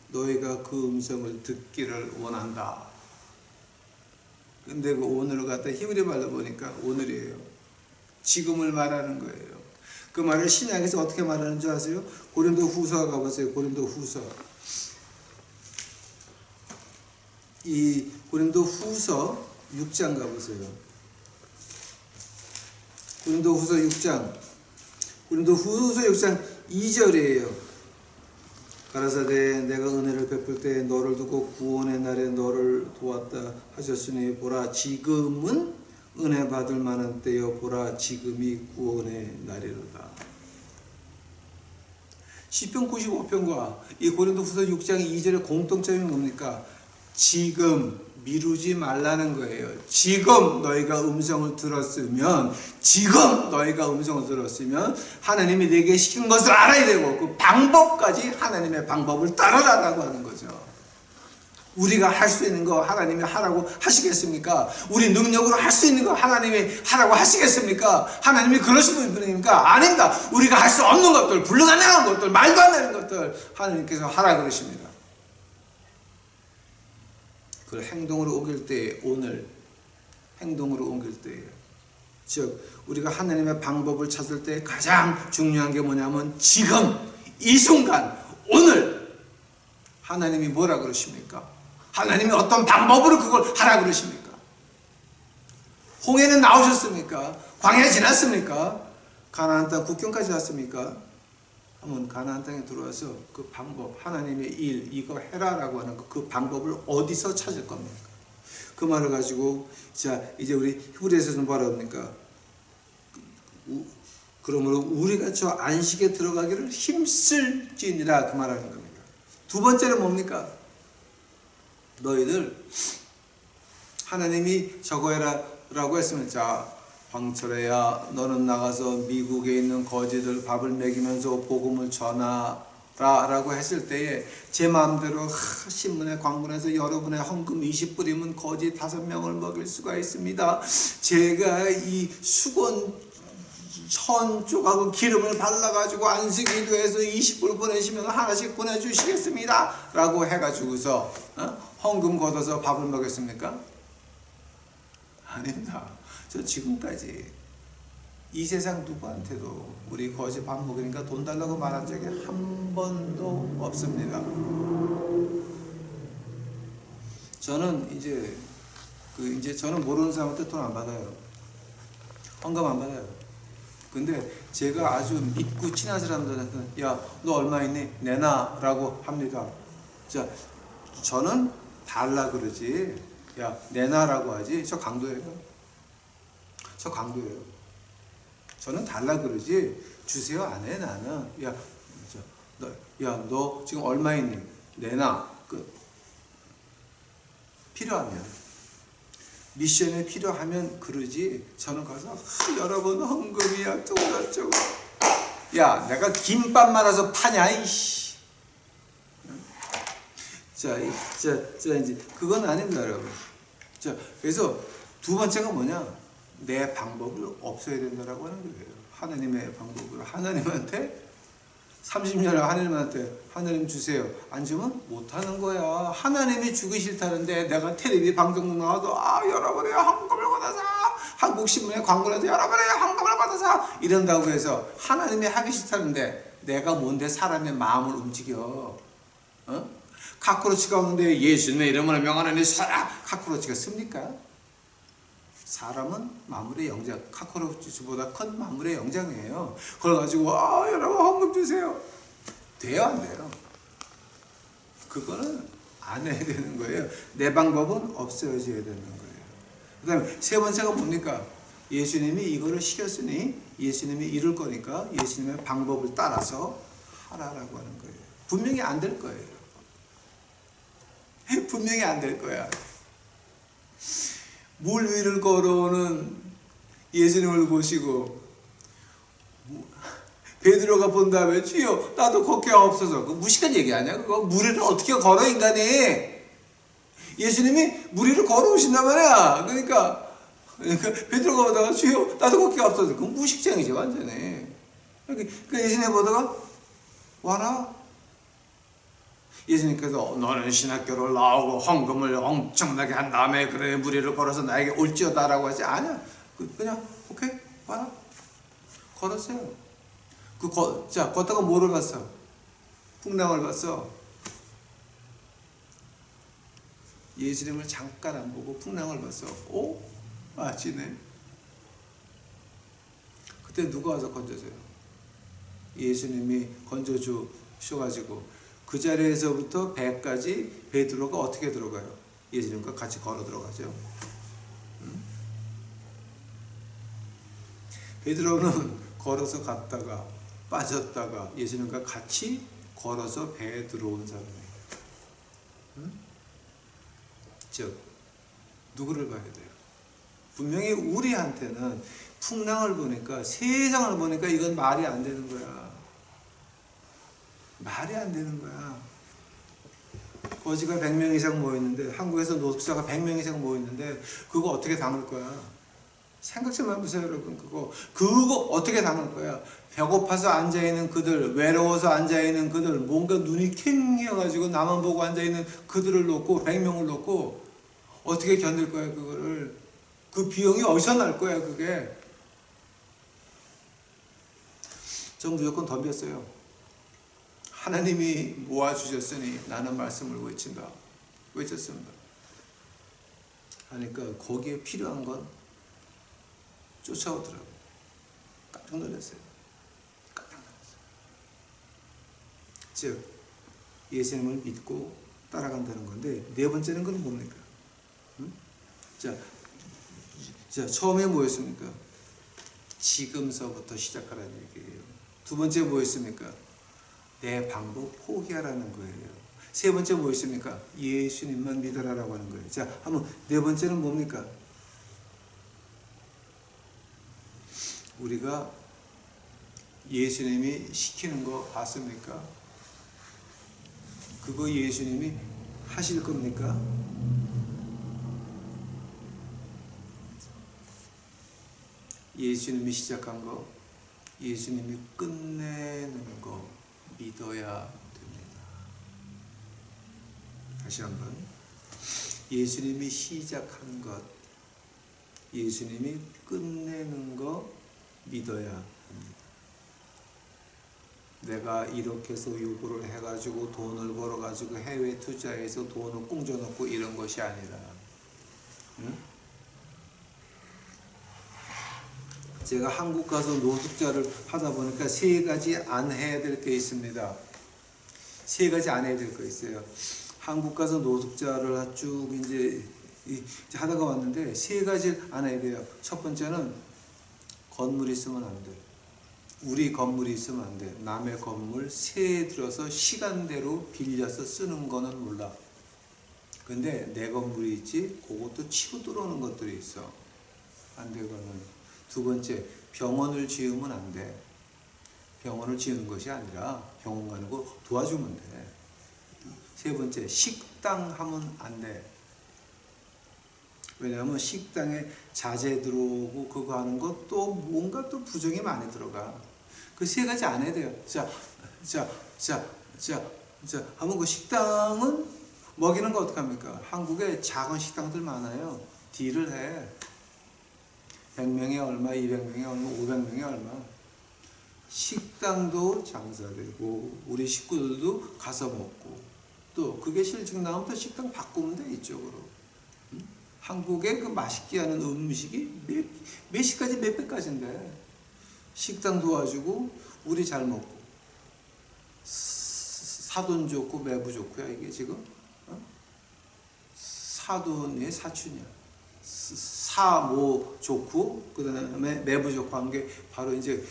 [SPEAKER 1] 너희가 그 음성을 듣기를 원한다. 근데 그 오늘을 갖다 히브리 말로 보니까 오늘이에요. 지금을 말하는 거예요. 그 말을 신약에서 어떻게 말하는 줄 아세요? 고린도 후서 가보세요. 고린도 후서. 이 고린도 후서 6장 가보세요. 고린도 후서 6장 2절이에요. 가라사대 내가 은혜를 베풀 때 너를 두고 구원의 날에 너를 도왔다 하셨으니 보라 지금은 은혜 받을 만한 때여 보라 지금이 구원의 날이로다. 시편 95편과 이 고린도후서 6장 2절의 공통점이 뭡니까? 지금 미루지 말라는 거예요. 지금 너희가 음성을 들었으면 하나님이 내게 시킨 것을 알아야 되고 그 방법까지 하나님의 방법을 따르라고 하는 거죠. 우리가 할 수 있는 거 하나님이 하라고 하시겠습니까? 우리 능력으로 할 수 있는 거 하나님이 하라고 하시겠습니까? 하나님이 그러시는 분입니까? 아닙니다. 우리가 할 수 없는 것들, 불가능한 것들, 말도 안 되는 것들 하나님께서 하라 그러십니다. 그걸 행동으로 옮길 때에, 오늘 행동으로 옮길 때에, 즉 우리가 하나님의 방법을 찾을 때 가장 중요한 게 뭐냐면 지금 이 순간 오늘 하나님이 뭐라 그러십니까? 하나님이 어떤 방법으로 그걸 하라 그러십니까? 홍해는 나오셨습니까? 광야 지났습니까? 가나안 땅 국경까지 왔습니까? 한번 가나안 땅에 들어와서 그 방법, 하나님의 일, 이거 해라라고 하는 그 방법을 어디서 찾을 겁니까? 그 말을 가지고 자 이제 우리 히브리서는 뭐라 합니까? 그러므로 우리가 저 안식에 들어가기를 힘쓸지니라 그 말하는 겁니다. 두 번째는 뭡니까? 너희들 하나님이 저거 해라라고 했으면 자 황철애야, 너는 나가서 미국에 있는 거지들 밥을 먹이면서 복음을 전하라 라고 했을 때에 제 마음대로 신문에 광문에서 여러분의 헌금 20불이면 거지 5명을 먹일 수가 있습니다. 제가 이 수건 천 조각을 기름을 발라가지고 안식기도해서 20불 보내시면 하나씩 보내주시겠습니다 라고 해가지고서 헌금 걷어서 밥을 먹였습니까? 아닙니다. 저 지금까지 이 세상 누구한테도 우리 거지 밥 먹으니까 돈 달라고 말한 적이 한 번도 없습니다. 저는 이제 저는 모르는 사람한테 돈 안 받아요. 헌금 안 받아요. 근데 제가 아주 믿고 친한 사람들한테는 야, 너 얼마 있니? 내놔 라고 합니다. 자, 저는 달라 그러지 야, 내놔라고 하지. 저 강도예요. 저 강도예요. 저는 달라 그러지 주세요 안 해. 나는 너 지금 얼마 있니? 내놔. 필요하면 미션에 필요하면 그러지. 저는 가서 여러분 헌금이야 저거 야 내가 김밥 말아서 파냐 이씨. 자 이제 그건 아닙니다 여러분. 자 그래서 두 번째가 뭐냐, 내 방법을 없어야 된다라고 하는 거예요. 하나님의 방법을 하나님한테 30년을 하나님 주세요 안 주면 못하는 거야. 하나님이 주기 싫다는데 내가 텔레비 방송 나와도 여러분의 헌금을 받아서 한국신문에 광고라도 여러분의 헌금을 받아서 이런다고 해서 하나님이 하기 싫다는데 내가 뭔데 사람의 마음을 움직여. 카크로치가 오는데 예수님의 이름으로 명하노니 카크로치가 씁니까? 사람은 만물의 영장, 카크로치보다 큰 만물의 영장이에요. 그래가지고 여러분 헌금 주세요. 돼요 안 돼요? 그거는 안 해야 되는 거예요. 내 방법은 없어져야 되는 거예요. 그 다음에 세 번째가 뭡니까? 예수님이 이거를 시켰으니 예수님이 이룰 거니까 예수님의 방법을 따라서 하라라고 하는 거예요. 분명히 안 될 거예요. 분명히 안 될 거야. 물 위를 걸어오는 예수님을 보시고 베드로가 본 다음에 주여 나도 걷게 하옵소서. 그 무식한 얘기 아니야? 그거 물 위를 어떻게 걸어 인간이. 예수님이 물 위를 걸어오신단 말이야. 그러니까 베드로가 보다가 주여 나도 걷게 하옵소서. 그건 무식쟁이지 완전히. 그러니까 예수님 보다가 와라. 예수님께서 너는 신학교를 나오고 헌금을 엄청나게 한 다음에 그래 무리를 걸어서 나에게 올지어다 라고 하지. 아니야. 그냥 오케이 와라. 걸었어요. 자 걷다가 뭐를 봤어? 풍랑을 봤어. 예수님을 잠깐 안 보고 풍랑을 봤어. 맞지네. 그때 누가 와서 건져줘요? 예수님이 건져주셔가지고 그 자리에서부터 배까지 베드로가 어떻게 들어가요? 예수님과 같이 걸어 들어가죠. 베드로는 걸어서 갔다가 빠졌다가 예수님과 같이 걸어서 배에 들어온 사람이에요. 즉 누구를 봐야 돼요? 분명히 우리한테는 풍랑을 보니까 세상을 보니까 이건 말이 안 되는 거야. 말이 안 되는 거야. 거지가 100명 이상 모였는데 한국에서 노숙자가 100명 이상 모였는데 그거 어떻게 담을 거야? 생각 좀 해보세요 여러분. 그거 어떻게 담을 거야? 배고파서 앉아있는 그들, 외로워서 앉아있는 그들, 뭔가 눈이 캥겨가지고 나만 보고 앉아있는 그들을 놓고 100명을 놓고 어떻게 견딜 거야 그거를. 그 비용이 어디서 날 거야 그게. 전 무조건 덤볐어요. 하나님이 모아주셨으니 나는 말씀을 외친다. 외쳤습니다. 하니까 거기에 필요한 건 쫓아오더라고요. 깜짝 놀랐어요. 깜짝 놀랐어요. 즉 예수님을 믿고 따라간다는 건데 네 번째는 그건 뭡니까? 자 처음에 뭐였습니까? 지금서부터 시작하라는 얘기예요. 두 번째 뭐였습니까? 내 방법 포기하라는 거예요. 세 번째 뭐였습니까? 예수님만 믿어라라고 하는 거예요. 자, 한번 네 번째는 뭡니까? 우리가 예수님이 시키는 거 봤습니까? 그거 예수님이 하실 겁니까? 예수님이 시작한 거, 예수님이 끝내는 거 믿어야 됩니다. 다시 한번, 예수님이 시작한 것, 예수님이 끝내는 거 믿어야 합니다. 내가 이렇게 해서 요구를 해가지고 돈을 벌어가지고 해외 투자해서 돈을 꽁져놓고 이런 것이 아니라, 응? 제가 한국 가서 노숙자를 하다 보니까 세 가지 안 해야 될 게 있습니다. 세 가지 안 해야 될 거 있어요. 한국 가서 노숙자를 쭉 이제 하다가 왔는데 세 가지를 안 해야 돼요. 첫 번째는 건물이 있으면 안 돼. 우리 건물이 있으면 안 돼. 남의 건물 세에 들어서 시간대로 빌려서 쓰는 거는 몰라. 근데 내 건물이 있지, 그것도 치고 들어오는 것들이 있어. 안 되거든. 두 번째, 병원을 지으면 안 돼. 병원을 지으는 것이 아니라 병원 가는 거 도와주면 돼. 세 번째, 식당 하면 안 돼. 왜냐하면 식당에 자재 들어오고 그거 하는 거 또 뭔가 또 부정이 많이 들어가. 그 세 가지 안 해야 돼요. 하면 그 식당은 먹이는 거 어떡합니까? 한국에 작은 식당들 많아요. 딜을 해. 100명에 얼마, 200명에 얼마, 500명에 얼마. 식당도 장사되고 우리 식구들도 가서 먹고 또 그게 실증 나오면 또 식당 바꾸면 돼, 이쪽으로. 한국의 그 맛있게 하는 음식이 몇 시까지 몇 배까지인데 식당 도와주고 우리 잘 먹고 사돈 좋고 매부 좋고야 이게 지금. 사돈이 사촌이야. 사모 좋고 그 다음에 매부 좋고 한 게 바로 이제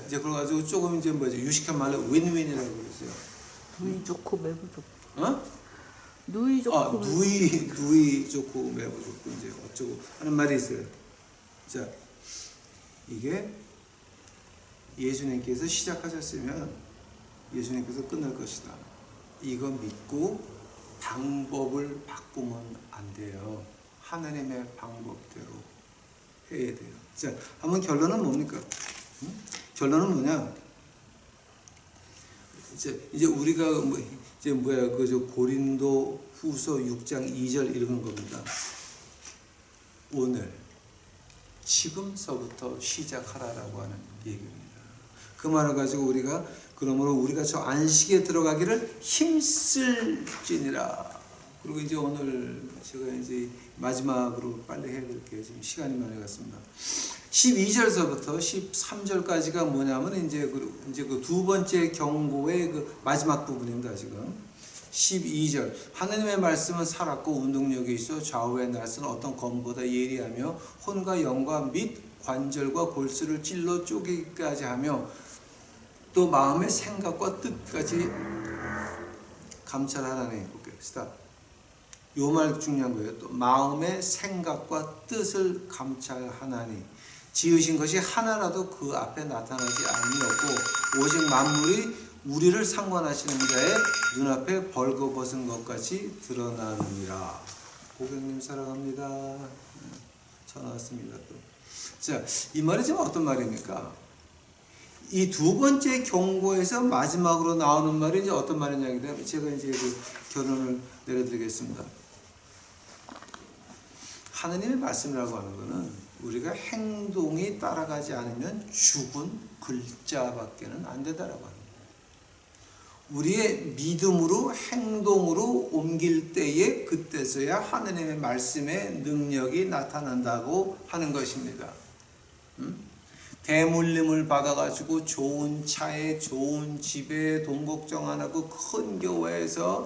[SPEAKER 1] 그래가지고 조금 이제 뭐지 유식한 말로 윈윈이라고 그러죠.
[SPEAKER 2] 누이 좋고 매부 좋고.
[SPEAKER 1] 어?
[SPEAKER 2] 누이 좋고
[SPEAKER 1] 누이 좋고 매부 좋고 이제 어쩌고 하는 말이 있어요. 자, 이게 예수님께서 시작하셨으면 예수님께서 끝날 것이다. 이거 믿고 방법을 바꾸면 안 돼요. 하나님의 방법대로 해야 돼요. 자, 한번 결론은 뭡니까? 결론은 뭐냐? 이제 우리가 그저 고린도 후서 6장 2절 읽은 겁니다. 오늘 지금서부터 시작하라라고 하는 얘기입니다. 그 말을 가지고 우리가 그러므로 우리가 저 안식에 들어가기를 힘쓸지니라. 그리고 이제 오늘 제가 이제 마지막으로 빨리 해야 될게요. 지금 시간이 많이 갔습니다. 12절서부터 13절까지가 뭐냐면 이제 그 두 번째 경고의 그 마지막 부분입니다. 지금 12절 하나님의 말씀은 살았고 운동력이 있어 좌우의 날선 어떤 검보다 예리하며 혼과 영과 및 관절과 골수를 찔러 쪼개기까지 하며 또 마음의 생각과 뜻까지 감찰하라네. 오케이, 스탑. 요 말 중요한 거예요. 또 마음의 생각과 뜻을 감찰하나니 지으신 것이 하나라도 그 앞에 나타나지 아니었고 오직 만물이 우리를 상관하시는 자의 눈앞에 벌거벗은 것 같이 드러나느니라. 고객님 사랑합니다. 전화 왔습니다. 또. 자, 이 말이 지금 어떤 말입니까? 이 두 번째 경고에서 마지막으로 나오는 말이 이제 어떤 말이냐면 제가 이제 그 결론을 내려드리겠습니다. 하느님의 말씀이라고 하는 것은 우리가 행동이 따라가지 않으면 죽은 글자밖에는 안 되다라고 합니다. 우리의 믿음으로 행동으로 옮길 때에 그때서야 하느님의 말씀의 능력이 나타난다고 하는 것입니다. 대물림을 받아가지고 좋은 차에 좋은 집에 돈 걱정 안 하고 큰 교회에서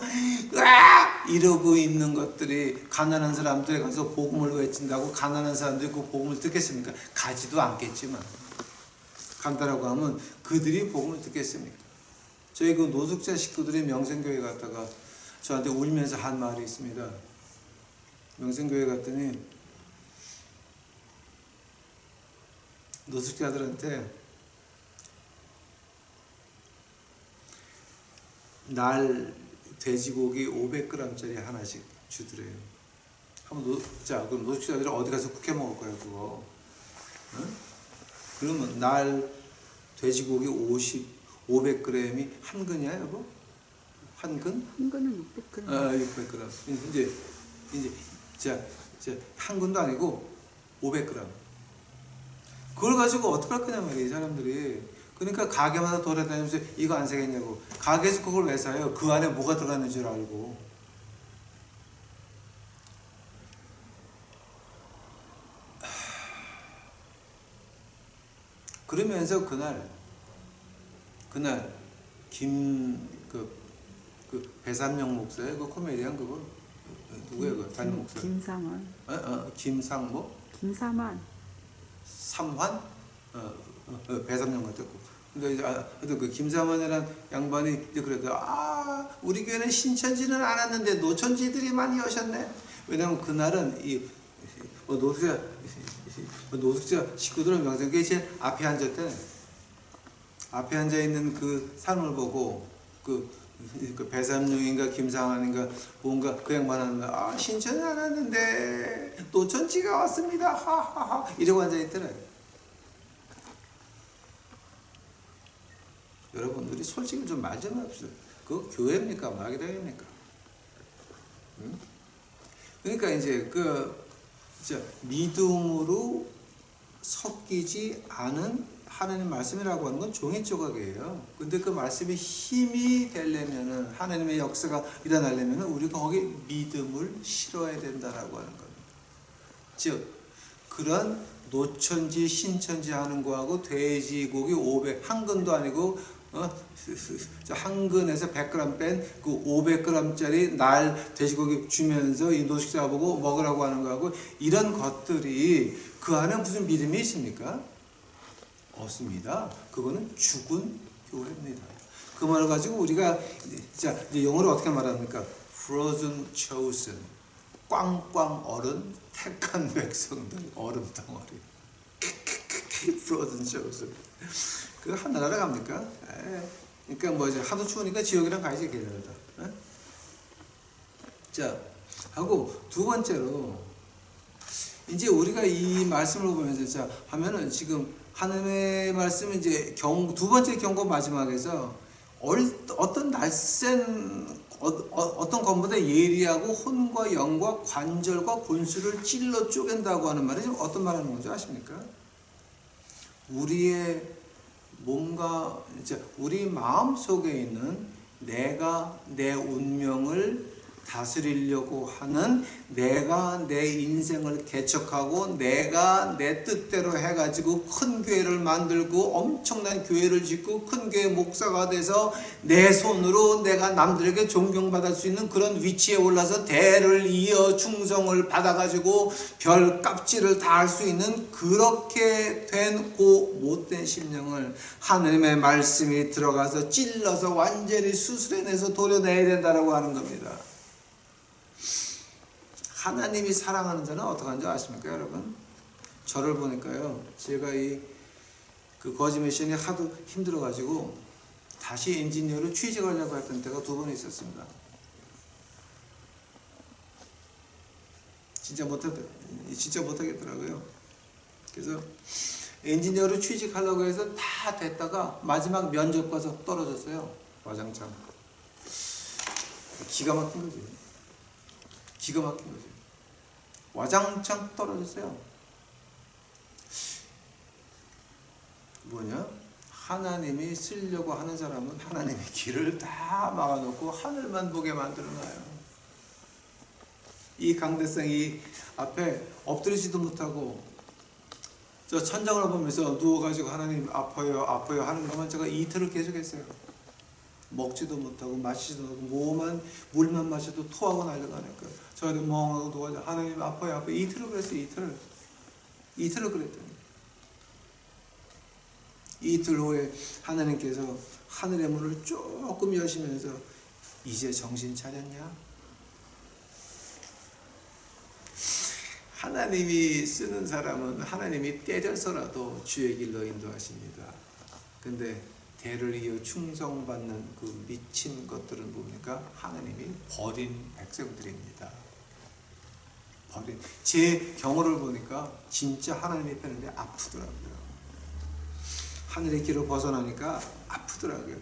[SPEAKER 1] 이러고 있는 것들이 가난한 사람들에 가서 복음을 외친다고 가난한 사람들이 그 복음을 듣겠습니까? 가지도 않겠지만 간다라고 하면 그들이 복음을 듣겠습니까? 저희 그 노숙자 식구들이 명생교회 갔다가 저한테 울면서 한 말이 있습니다. 명생교회 갔더니 노숙자들한테 날 돼지고기 500g짜리 하나씩 주더래요. 자, 그럼 노숙자들은 어디 가서 국회 먹을 거예요, 그거? 응? 그러면 날 돼지고기 500g이 한 근이야, 여보? 한 근?
[SPEAKER 2] 한 근은 600g.
[SPEAKER 1] 600g. 이제 한 근도 아니고 500g. 그걸 가지고 어떡할 거냐 말이에요, 사람들이. 그러니까 가게마다 돌아다니면서 이거 안 사겠냐고. 가게에서 그걸 왜 사요? 그 안에 뭐가 들어가는 줄 알고. 그러면서 그날 배삼영 목사의 그 코미디언 그거 누구예요? 그 담임 목사.
[SPEAKER 2] 김상환.
[SPEAKER 1] 김상 뭐?
[SPEAKER 2] 김삼환.
[SPEAKER 1] 삼환? 배삼영 같았고. 근데 이제 그 김삼환이라는 양반이 이제 그래도 우리 교회는 신천지는 안 왔는데 노천지들이 많이 오셨네. 왜냐면 그날은 이 노숙자 식구들은 명성교회 제일 앞에 앉았대. 앞에 앉아 있는 그 사람을 보고 그 배삼룡인가 김상환인가 뭔가 그 양반 하는 신천이 안 왔는데 노천지가 왔습니다. 하하하 이러고 앉아 있더래. 여러분들이 솔직히 좀 말 좀 합시다. 그거 교회입니까? 마귀당입니까? 응? 그러니까 이제 믿음으로 섞이지 않은 하나님 말씀이라고 하는 건 종이 조각이에요. 근데 그 말씀이 힘이 되려면은 하나님의 역사가 일어나려면은 우리가 거기에 믿음을 실어야 된다라고 하는 겁니다. 즉 그런 노천지 신천지 하는 거하고 돼지고기 500 한 근도 아니고 한 근에서 100g 뺀 그 500g짜리 날 돼지고기 주면서 이 노숙자 보고 먹으라고 하는 거하고 이런 것들이 그 안에 무슨 믿음이 있습니까? 없습니다. 그거는 죽은 교회입니다. 그 말을 가지고 우리가 이제 영어로 어떻게 말합니까? Frozen chosen, 꽝꽝 얼은 택한 백성들, 얼음 덩어리. Frozen chosen. 그거 하늘나라 갑니까? 그러니까 뭐 이제 하도 추우니까 지옥이랑 가야지 걔네들다. 자, 하고 두 번째로 이제 우리가 이 말씀을 보면서 자 하면은 지금 하나님의 말씀은 이제 두 번째 경고 마지막에서 어떤 날쌘 어떤 것보다 예리하고 혼과 영과 관절과 골수를 찔러 쪼갠다고 하는 말이 지금 어떤 말하는 건지 아십니까? 우리의 몸과 이제 우리 마음 속에 있는 내가 내 운명을 다스리려고 하는 내가 내 인생을 개척하고 내가 내 뜻대로 해가지고 큰 교회를 만들고 엄청난 교회를 짓고 큰 교회 목사가 돼서 내 손으로 내가 남들에게 존경받을 수 있는 그런 위치에 올라서 대를 이어 충성을 받아가지고 별 값지를 다 할 수 있는 그렇게 된 그 못된 심령을 하나님의 말씀이 들어가서 찔러서 완전히 수술해내서 도려내야 된다라고 하는 겁니다. 하나님이 사랑하는 자는 어떻게 하는지 아십니까, 여러분? 저를 보니까요, 제가 그 거짓 미션이 하도 힘들어가지고 다시 엔지니어로 취직하려고 했던 때가 2번 있었습니다. 진짜 못하겠더라고요. 그래서 엔지니어로 취직하려고 해서 다 됐다가 마지막 면접 가서 떨어졌어요. 와장창. 기가 막힌 거지. 기가 막힌 거지. 와장창 떨어졌어요. 뭐냐? 하나님이 쓰려고 하는 사람은 하나님의 길을 다 막아놓고 하늘만 보게 만들어놔요. 이 강대상이 앞에 엎드리지도 못하고 저 천장을 보면서 누워가지고 하나님 아파요 아파요 하는 것만 제가 이틀을 계속했어요. 먹지도 못하고 마시지도 못하고 물만 마셔도 토하고 날려가니까 저희도 멍하고 누워서 하나님 아파요 아파요 이틀을 그랬어요. 이틀을 그랬더니 이틀 후에 하나님께서 하늘의 문을 조금 여시면서 이제 정신 차렸냐? 하나님이 쓰는 사람은 하나님이 때려서라도 주의 길로 인도하십니다. 근데 대를 이어 충성받는 그 미친 것들은 뭡니까? 하나님이 버린 백성들입니다. 제 경우를 보니까 진짜 하나님이 빼는데 아프더라고요. 하늘의 길을 벗어나니까 아프더라고요.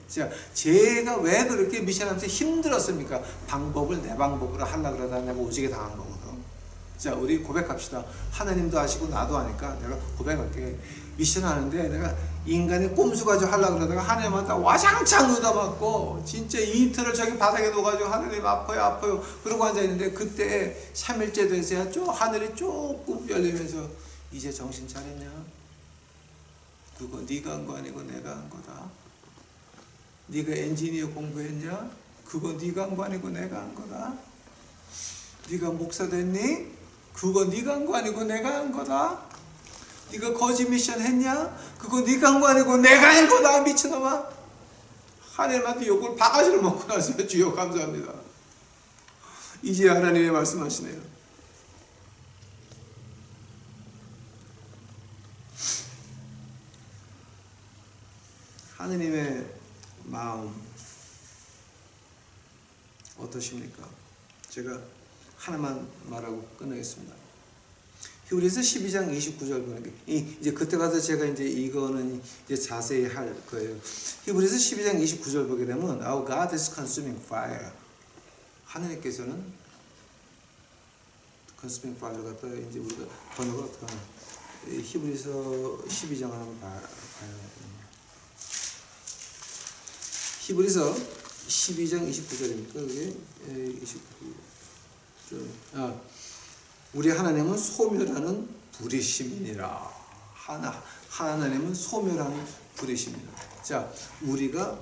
[SPEAKER 1] 제가 왜 그렇게 미션하면서 힘들었습니까? 내 방법으로 하려고 그러다 내가 오지게 당한 거거든. 자, 우리 고백합시다. 하나님도 아시고 나도 아니까 내가 고백할게. 미션하는데 내가 인간의 꼼수 가지고 하려고 그러다가 하나님한테 와장창 얻어맞고 진짜 이틀을 저기 바닥에 놓아가지고 하나님 아파요 그러고 앉아있는데 그때 3일째 돼서야 하늘이 조금 열리면서 이제 정신 차렸냐? 그거 네가 한 거 아니고 내가 한 거다. 네가 엔지니어 공부했냐? 그거 네가 한 거 아니고 내가 한 거다. 네가 목사 됐니? 그거 네가 한 거 아니고 내가 한 거다. 네가 거짓 미션 했냐? 그거 네가 한 거 아니고 내가 한 거다. 미친놈아. 하나님한테 욕을 바가지를 먹고 나서요. 주여 감사합니다. 이제 하나님의 말씀하시네요. 하느님의 마음 어떠십니까? 제가 하나만 말하고 끝내겠습니다. 히브리서 12장 29절 보는 게 이제 그때 가서 제가 이거는 이제 자세히 할 거예요. 히브리서 12장 29절 보게 되면 Our God is consuming fire. 하느님께서는 consuming fire 갖다 이제 우리가 번역을 어떻게 하나? 히브리서 12장 한번 봐야 히브리서 12장 29절입니까? 그게 29절. 우리 하나님은 소멸하는 불이심이니라. 하나님은 소멸하는 불이심이니라. 자, 우리가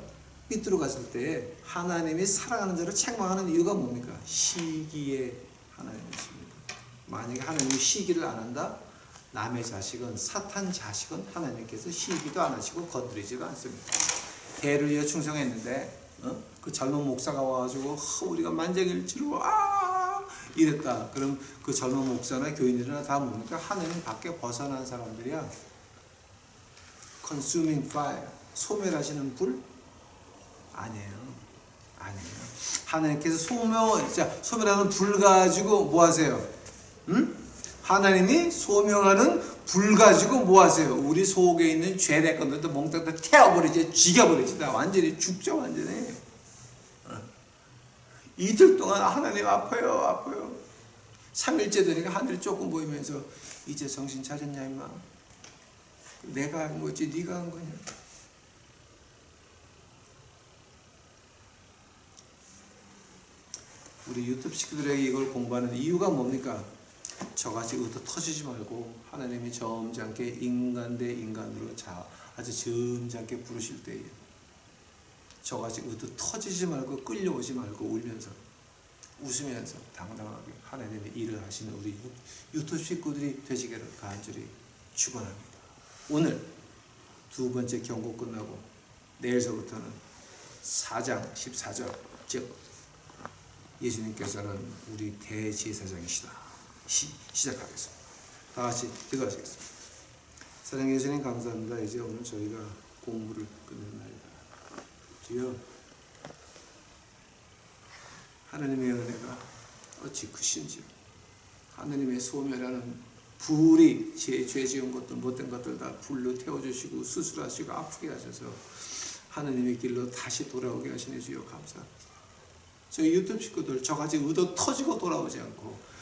[SPEAKER 1] 삐뚤어 갔을 때 하나님이 사랑하는 자를 책망하는 이유가 뭡니까? 시기에 하나님이십니다. 만약에 하나님이 시기를 안 한다? 남의 자식은, 사탄 자식은 하나님께서 시기도 안 하시고 건드리지도 않습니다. 대를 이어 충성했는데 그 젊은 목사가 와가지고 우리가 만장일치로 이랬다. 그럼 그 젊은 목사나 교인들이나 다 뭡니까? 하나님 밖에 벗어난 사람들이야. Consuming fire. 소멸하시는 불? 아니에요. 하나님께서 소멸하는 불 가지고 뭐 하세요? 하나님이 소명하는 불 가지고 뭐 하세요? 우리 속에 있는 죄된 것들도 몽땅 다 태워버리지, 죽여버리지. 다 완전히 죽죠, 완전히. 이틀 동안 하나님 아파요. 3일째 되니까 하늘이 조금 보이면서 이제 정신 차렸냐 임마? 내가 한 거지 네가 한 거냐? 우리 유튜브 식구들에게 이걸 공부하는 이유가 뭡니까? 저같이 의도 터지지 말고 하나님이 점잖게 인간 대 인간으로 아주 점잖게 부르실 때에 저같이 의도 터지지 말고 끌려오지 말고 울면서 웃으면서 당당하게 하나님의 일을 하시는 우리 유튜브 식구들이 되시기를 간절히 축원합니다. 오늘 두 번째 경고 끝나고 내일서부터는 4장 14절 즉 예수님께서는 우리 대제사장이시다. 시작하겠습니다. 다 같이 기도하시겠습니다. 사랑해 예수님 감사합니다. 이제 오늘 저희가 공부를 끝낸 날이다. 주여 하나님의 은혜가 어찌 크신지요. 하나님의 소멸하는 불이 죄 지은 것들 못된 것들 다 불로 태워주시고 수술하시고 아프게 하셔서 하나님의 길로 다시 돌아오게 하시네. 주여 감사합니다. 저희 유튜브 식구들 저같이 의도 터지고 돌아오지 않고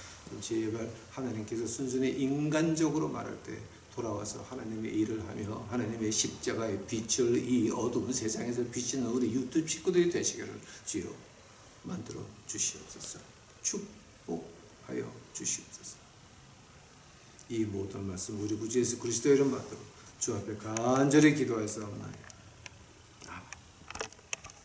[SPEAKER 1] 제발 하나님께서 순순히 인간적으로 말할 때 돌아와서 하나님의 일을 하며 하나님의 십자가의 빛을 이 어두운 세상에서 비치는 우리 유튜브 식구들이 되시기를 주여 만들어 주시옵소서. 축복하여 주시옵소서. 이 모든 말씀 우리 구주 예수 그리스도의 이름 받들어 주 앞에 간절히 기도하였사옵나이다.